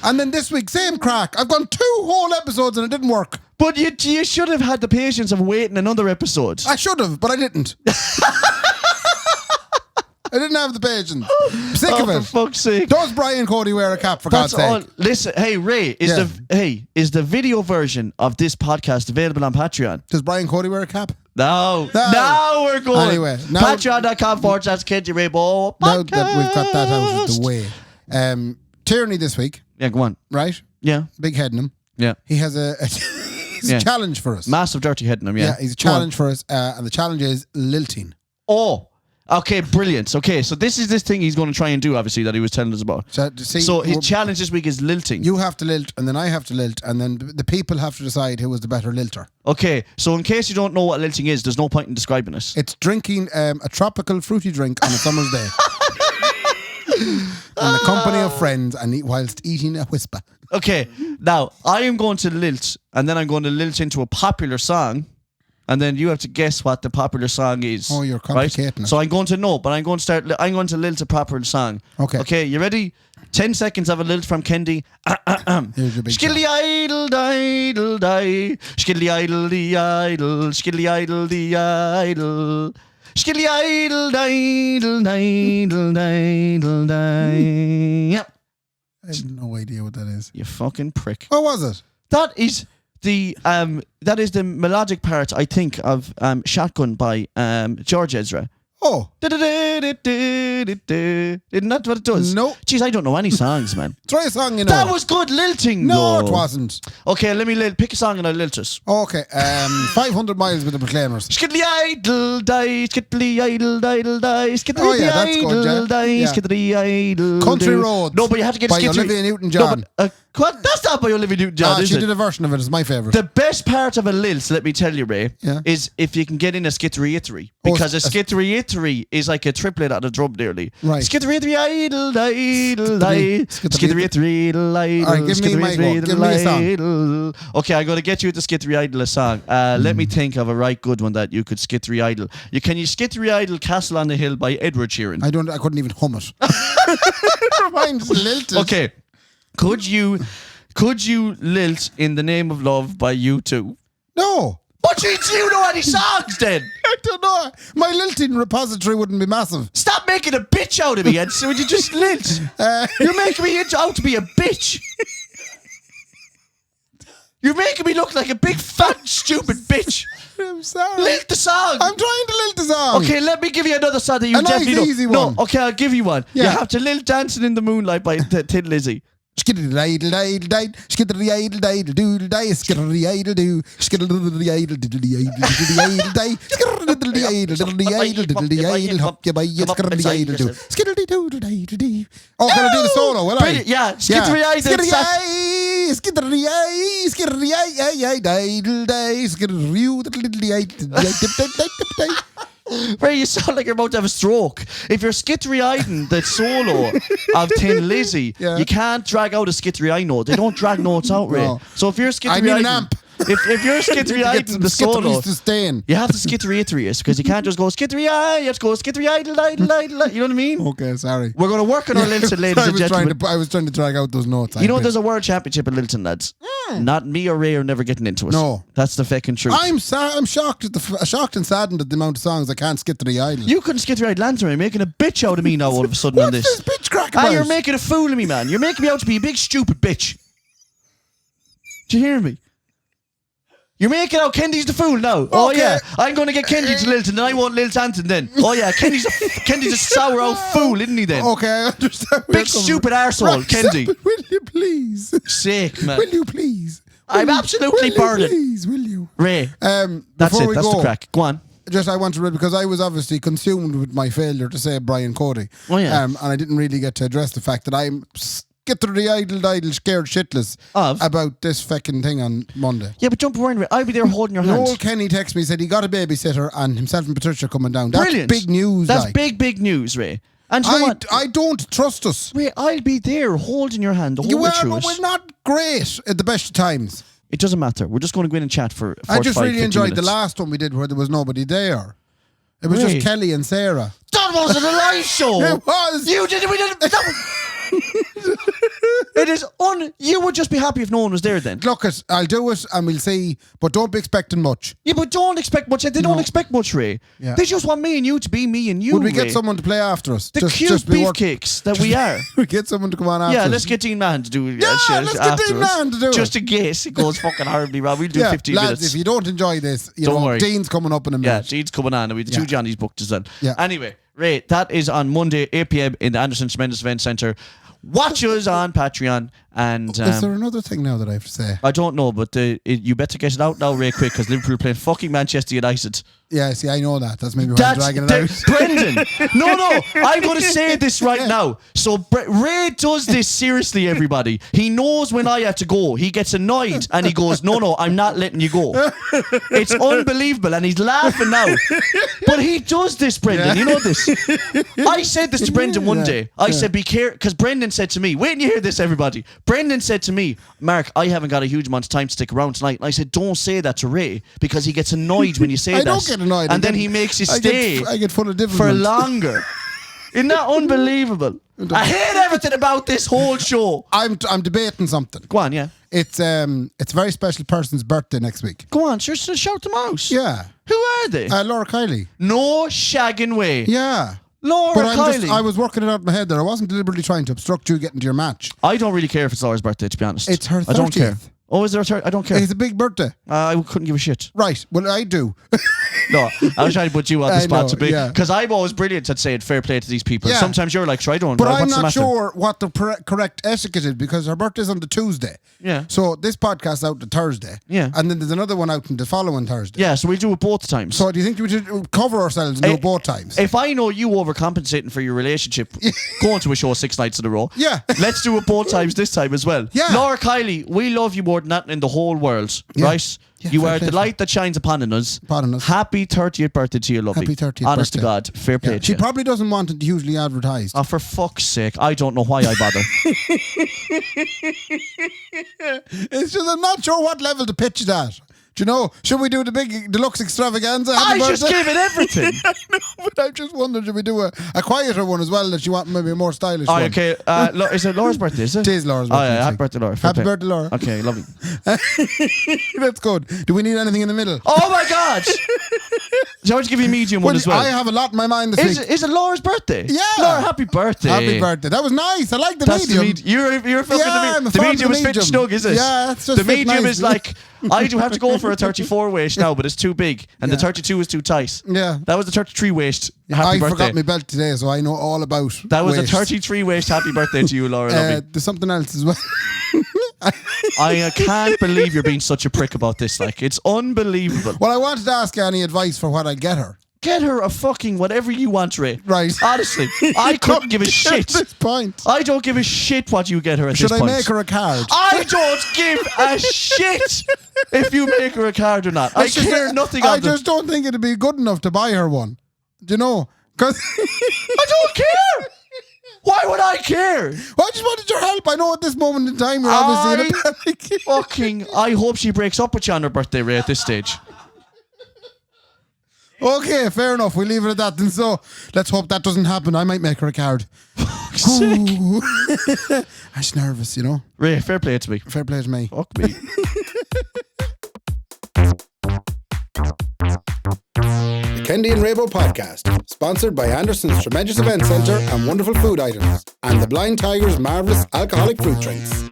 Speaker 2: And then this week, same crack. I've gone 2 whole episodes and it didn't work.
Speaker 3: But you should have had the patience of waiting another episode.
Speaker 2: I should have, but I didn't. I didn't have the patience. Sick of it.
Speaker 3: For fuck's sake.
Speaker 2: Does Brian Cody wear a cap, for God's sake?
Speaker 3: Listen, hey Ray, is the video version of this podcast available on Patreon?
Speaker 2: Does Brian Cody wear a cap?
Speaker 3: No. Now we're going.
Speaker 2: Anyway,
Speaker 3: Patreon.com/Kendy Raybo.
Speaker 2: Now that we've got that out of the way. Tierney this week.
Speaker 3: Yeah, go on.
Speaker 2: Right?
Speaker 3: Yeah.
Speaker 2: Big head in him.
Speaker 3: Yeah.
Speaker 2: He has a challenge for us.
Speaker 3: Massive dirty head in him, yeah.
Speaker 2: Yeah, he's a challenge for us. And the challenge is lilting.
Speaker 3: Oh. Okay, brilliant. Okay, so this is this thing he's going to try and do, obviously, that he was telling us about. So his challenge this week is lilting.
Speaker 2: You have to lilt, and then I have to lilt, and then the people have to decide who was the better lilter.
Speaker 3: Okay, so in case you don't know what lilting is, there's no point in describing it.
Speaker 2: It's drinking a tropical fruity drink on a summer's day. In the company of friends and whilst eating a whisper.
Speaker 3: Okay, now I am going to lilt, and then I'm going to lilt into a popular song, and then you have to guess what the popular song is.
Speaker 2: Oh, you're complicating it.
Speaker 3: So I'm going to know, but I'm going to lilt a popular song.
Speaker 2: Okay.
Speaker 3: Okay, you ready? 10 seconds of a lilt from Kendy.
Speaker 2: Here's your big
Speaker 3: Skilly idle idle die. Skilly idle the idle. Skilly idle the idle. Skilly idle idle idle idle die. Yep.
Speaker 2: I have no idea what that is.
Speaker 3: You fucking prick.
Speaker 2: What was it?
Speaker 3: That is the melodic part, I think, of Shotgun by George Ezra.
Speaker 2: Oh.
Speaker 3: Isn't that what it does?
Speaker 2: No.
Speaker 3: Jeez, I don't know any songs, man.
Speaker 2: Try a song, you know.
Speaker 3: That was good lilting,
Speaker 2: No,
Speaker 3: though.
Speaker 2: it wasn't.
Speaker 3: Okay, let me pick a song and I'll lilt it.
Speaker 2: Okay, 500 miles with the Proclaimers.
Speaker 3: Skiddly idle die, skiddly idle idle die, skiddly
Speaker 2: Oh, yeah, that's good,
Speaker 3: idle
Speaker 2: yeah.
Speaker 3: die,
Speaker 2: Yeah.
Speaker 3: skiddly idle.
Speaker 2: Country
Speaker 3: do.
Speaker 2: Roads.
Speaker 3: No, but you have to get
Speaker 2: by
Speaker 3: skiddly.
Speaker 2: Olivia Newton-John.
Speaker 3: No, but, what? That's not by Olivia Newton-John, is
Speaker 2: she
Speaker 3: it?
Speaker 2: did a version of it. It's my favourite.
Speaker 3: The best part of a lilt, let me tell you, Ray,
Speaker 2: Yeah.
Speaker 3: is if you can get in a skittery-ittery. Because a skittery-ittery is like a triplet on a drum nearly.
Speaker 2: Right.
Speaker 3: Skittery-ittery, idle, idle, idle. Skittery-ittery, idle, idle.
Speaker 2: All right, give me my go. Give me a song.
Speaker 3: Idle. Okay, I'm going to get you with the skittery-idle a song. Let me think of a right good one that you could skittery-idle. Can you skittery-idle Castle on the Hill by Edward Sheeran?
Speaker 2: I couldn't even hum it. Mine's lilted.
Speaker 3: Okay. Could you lilt In the Name of Love by U2?
Speaker 2: No.
Speaker 3: But do you know any songs then?
Speaker 2: I don't know. My lilting repository wouldn't be massive.
Speaker 3: Stop making a bitch out of me, Ed. So would you just lilt? You're making me out to be a bitch. You're making me look like a big fat stupid bitch.
Speaker 2: I'm sorry.
Speaker 3: Lilt the song.
Speaker 2: I'm trying to lilt the song.
Speaker 3: Okay, let me give you another song that you
Speaker 2: A nice,
Speaker 3: definitely know.
Speaker 2: easy
Speaker 3: No,
Speaker 2: one.
Speaker 3: okay, I'll give you one.
Speaker 2: Yeah.
Speaker 3: You have to lilt Dancing in the Moonlight by Tin Lizzy.
Speaker 2: Skiddy-idle, skiddy-idle, doodle-die, skiddy-idle, do, skiddy-idle, diddly-idle, skiddy-idle, hop ya by ya, skiddy-idle, do, skiddy-doodle-die-do. Oh, can I do the solo, will I?
Speaker 3: Brilliant, yeah. Skiddy-idle,
Speaker 2: skiddy-idle, skiddy-idle, skiddy-idle, skiddy-idle,
Speaker 3: Ray, you sound like you're about to have a stroke. If you're skittery-eying the solo of Tin Lizzy, you can't drag out a skittery-eye note. They don't drag notes out, Ray.
Speaker 2: No.
Speaker 3: So if you're skittery-eying...
Speaker 2: I need an amp.
Speaker 3: If you're skittery-eying the solo,
Speaker 2: to stay in.
Speaker 3: you have to skittery-ittery it, because you can't just go skittery-eye, you have to go skittery-idle, idle, idle, you know what I mean?
Speaker 2: Okay, sorry.
Speaker 3: We're going to work on our Lilton, ladies and gentlemen.
Speaker 2: I was trying to drag out those notes.
Speaker 3: You know there's a world championship in Lilton, lads. Not me or Ray are never getting into it.
Speaker 2: No.
Speaker 3: That's the fucking truth.
Speaker 2: I'm shocked shocked and saddened at the amount of songs I can't skip to the idol.
Speaker 3: You couldn't skittery-eyed Lantern. You're making a bitch out of me now all of a sudden on this.
Speaker 2: What's this bitch crack about?
Speaker 3: You're making a fool of me, man. You're making me out to be a big stupid bitch. Do you hear me? You're making out Kendy's the fool now. Okay. Oh yeah, I'm going to get Kendy to Lilton and I want Lil Tanton then. Oh yeah, Kendy's a sour old fool, isn't he then?
Speaker 2: Okay, I understand.
Speaker 3: Big stupid arsehole, Kendy.
Speaker 2: Will you please?
Speaker 3: Sick, man.
Speaker 2: Will you please?
Speaker 3: I'm absolutely burning.
Speaker 2: Please, will you?
Speaker 3: Ray, that's it. That's the crack. Go on.
Speaker 2: I want to read because I was obviously consumed with my failure to say Brian Cody.
Speaker 3: Oh yeah.
Speaker 2: And I didn't really get to address the fact that I'm skittery idle scared shitless about this fucking thing on Monday.
Speaker 3: Yeah, but don't be worried. I'll be there holding your hand.
Speaker 2: Noel Kenny texted me, said he got a babysitter and himself and Patricia coming down. That's
Speaker 3: Brilliant.
Speaker 2: Big news.
Speaker 3: That's big news, Ray. And you know what?
Speaker 2: I don't trust us.
Speaker 3: Ray, I'll be there holding your hand the whole way through it.
Speaker 2: We're not great at the best of times.
Speaker 3: It doesn't matter. We're just going to go in and chat for 45,
Speaker 2: I just really
Speaker 3: 50
Speaker 2: enjoyed
Speaker 3: minutes.
Speaker 2: the last one we did where there was nobody there. It was just Kelly and Sarah.
Speaker 3: That wasn't a live show.
Speaker 2: It was.
Speaker 3: You didn't. We didn't. It is you would just be happy if no one was there then.
Speaker 2: Look, I'll do it and we'll see, but don't be expecting much.
Speaker 3: Yeah, but don't expect much. They don't expect much, Ray.
Speaker 2: Yeah.
Speaker 3: They just want me and you to be me and you,
Speaker 2: Would we
Speaker 3: Ray.
Speaker 2: get someone to play after us?
Speaker 3: The cute beefcakes that we are.
Speaker 2: We get someone to come on after us.
Speaker 3: Yeah, let's get Dean Mahan to do
Speaker 2: Yeah,
Speaker 3: shit
Speaker 2: let's get
Speaker 3: after
Speaker 2: Dean
Speaker 3: us.
Speaker 2: Mahan to do it.
Speaker 3: Just in case it goes fucking horribly wrong. We'll do 15
Speaker 2: lads,
Speaker 3: minutes.
Speaker 2: if you don't enjoy this,
Speaker 3: Don't worry.
Speaker 2: Dean's coming up in a minute.
Speaker 3: Yeah, Dean's coming on and we have the two Johnnies booked as well.
Speaker 2: Yeah.
Speaker 3: Anyway, Ray, that is on Monday, 8 p.m. in the Anderson Tremendous Event Centre. Watch us on Patreon. And
Speaker 2: is there another thing now that I have to say?
Speaker 3: I don't know, but you better get it out now, Ray, quick, because Liverpool are playing fucking Manchester United.
Speaker 2: Yeah, see, I know that. That's maybe why I'm dragging it out.
Speaker 3: Brendan, no, I'm going to say this right now. So Ray does this seriously, everybody. He knows when I have to go. He gets annoyed and he goes, no, I'm not letting you go. It's unbelievable, and he's laughing now. But he does this, Brendan. You know this. I said this to Brendan one day. I said, be careful, because Brendan said to me, wait till you hear this, everybody. Brendan said to me, Mark, I haven't got a huge amount of time to stick around tonight. And I said, don't say that to Ray, because he gets annoyed when you say that.
Speaker 2: I don't get annoyed.
Speaker 3: And then he makes you stay
Speaker 2: I get full of different
Speaker 3: for longer. Isn't that unbelievable? I hate everything about this whole show.
Speaker 2: I'm debating something.
Speaker 3: Go on, yeah.
Speaker 2: It's a very special person's birthday next week.
Speaker 3: Go on, sure, shout them out.
Speaker 2: Yeah.
Speaker 3: Who are they?
Speaker 2: Laura Kiley.
Speaker 3: No shagging way.
Speaker 2: Yeah.
Speaker 3: Laura Kiley.
Speaker 2: I was working it out in my head there. I wasn't deliberately trying to obstruct you getting to your match.
Speaker 3: I don't really care if it's Laura's birthday, to be honest.
Speaker 2: It's her 30th.
Speaker 3: I don't care. Oh, is there a third? I don't care.
Speaker 2: It's a big birthday.
Speaker 3: I couldn't give a shit.
Speaker 2: Right. Well, I do.
Speaker 3: No, I was trying to put you on the spot to be,
Speaker 2: yeah.
Speaker 3: because I'm always brilliant at saying fair play to these people.
Speaker 2: Yeah.
Speaker 3: Sometimes you're like, sure, I don't.
Speaker 2: But
Speaker 3: what's
Speaker 2: I'm
Speaker 3: the
Speaker 2: not
Speaker 3: matter?
Speaker 2: sure what the correct etiquette is, because her birthday's on the Tuesday.
Speaker 3: Yeah.
Speaker 2: So this podcast's out the Thursday.
Speaker 3: Yeah.
Speaker 2: And then there's another one out on the following Thursday.
Speaker 3: Yeah, so we'll do it both times.
Speaker 2: So do you think we should cover ourselves and do it both times?
Speaker 3: If I know you overcompensating for your relationship, going to a show 6 nights in a row,
Speaker 2: yeah,
Speaker 3: let's do it both times this time as well.
Speaker 2: Yeah.
Speaker 3: Laura Kiley, we love you more than that in the whole world, right?
Speaker 2: Yeah,
Speaker 3: you
Speaker 2: fair
Speaker 3: are
Speaker 2: play
Speaker 3: the light that shines upon us. Happy 30th birthday to you, lovely.
Speaker 2: Happy 30th
Speaker 3: Honest
Speaker 2: birthday.
Speaker 3: to God, fair play to
Speaker 2: She
Speaker 3: you.
Speaker 2: probably doesn't want it hugely advertised.
Speaker 3: Oh, for fuck's sake, I don't know why I bother.
Speaker 2: It's just I'm not sure what level to pitch it at. Do you know? Should we do the big deluxe extravaganza? Happy
Speaker 3: I just
Speaker 2: birthday?
Speaker 3: gave it everything.
Speaker 2: I know, but I'm just wondering, should we do a quieter one as well that you want, maybe a more stylish
Speaker 3: Oh,
Speaker 2: one?
Speaker 3: okay. Is it Laura's birthday, is it?
Speaker 2: It is Laura's birthday.
Speaker 3: Oh, yeah.
Speaker 2: this
Speaker 3: Happy
Speaker 2: week.
Speaker 3: birthday, Laura. Fair
Speaker 2: Happy
Speaker 3: play.
Speaker 2: birthday, Laura.
Speaker 3: Okay, lovely.
Speaker 2: That's good. Do we need anything in the middle?
Speaker 3: Oh, my God. Do you want to give you a medium one as well?
Speaker 2: I have a lot in my mind this week.
Speaker 3: Is it Laura's birthday?
Speaker 2: Yeah.
Speaker 3: Laura, happy birthday.
Speaker 2: Happy birthday. That was nice. I like the
Speaker 3: That's
Speaker 2: medium.
Speaker 3: You're fucking
Speaker 2: I'm a
Speaker 3: the
Speaker 2: fan of
Speaker 3: medium is fit snug, is it?
Speaker 2: Yeah, it's just
Speaker 3: the
Speaker 2: fit
Speaker 3: medium
Speaker 2: nice.
Speaker 3: is like, I do have to go for a 34 waist now, but it's too big, and the 32 is too tight.
Speaker 2: Yeah.
Speaker 3: That was the 33 waist. Happy
Speaker 2: I
Speaker 3: birthday.
Speaker 2: forgot my belt today, so I know all about
Speaker 3: That was
Speaker 2: waist.
Speaker 3: a 33 waist. Happy birthday to you, Laura. Lovely.
Speaker 2: There's something else as well.
Speaker 3: I can't believe you're being such a prick about this. Like, it's unbelievable.
Speaker 2: Well, I wanted to ask you any advice for what I get her.
Speaker 3: Get her a fucking whatever you want, Ray.
Speaker 2: Right.
Speaker 3: Honestly, I couldn't give a shit.
Speaker 2: At this point.
Speaker 3: I don't give a shit what you get her at
Speaker 2: Should
Speaker 3: this point.
Speaker 2: I make her a card?
Speaker 3: I don't give a shit if you make her a card or not. I care nothing
Speaker 2: I
Speaker 3: of them.
Speaker 2: just don't think it'd be good enough to buy her one. Do you know? Because
Speaker 3: I don't care. Why would I care?
Speaker 2: I just wanted your help. I know at this moment in time you're obviously in a panic.
Speaker 3: Fucking, I hope she breaks up with you on her birthday, Ray, at this stage.
Speaker 2: Okay, fair enough. We'll leave it at that. And so, let's hope that doesn't happen. I might make her a card.
Speaker 3: Sick.
Speaker 2: I'm just nervous, you know.
Speaker 3: Ray, fair play to me.
Speaker 2: Fair play to me.
Speaker 3: Fuck me.
Speaker 1: The Kendy and Raybo podcast, sponsored by Anderson's Tremendous Event Centre and Wonderful Food Items, and the Blind Tiger's marvellous alcoholic fruit drinks.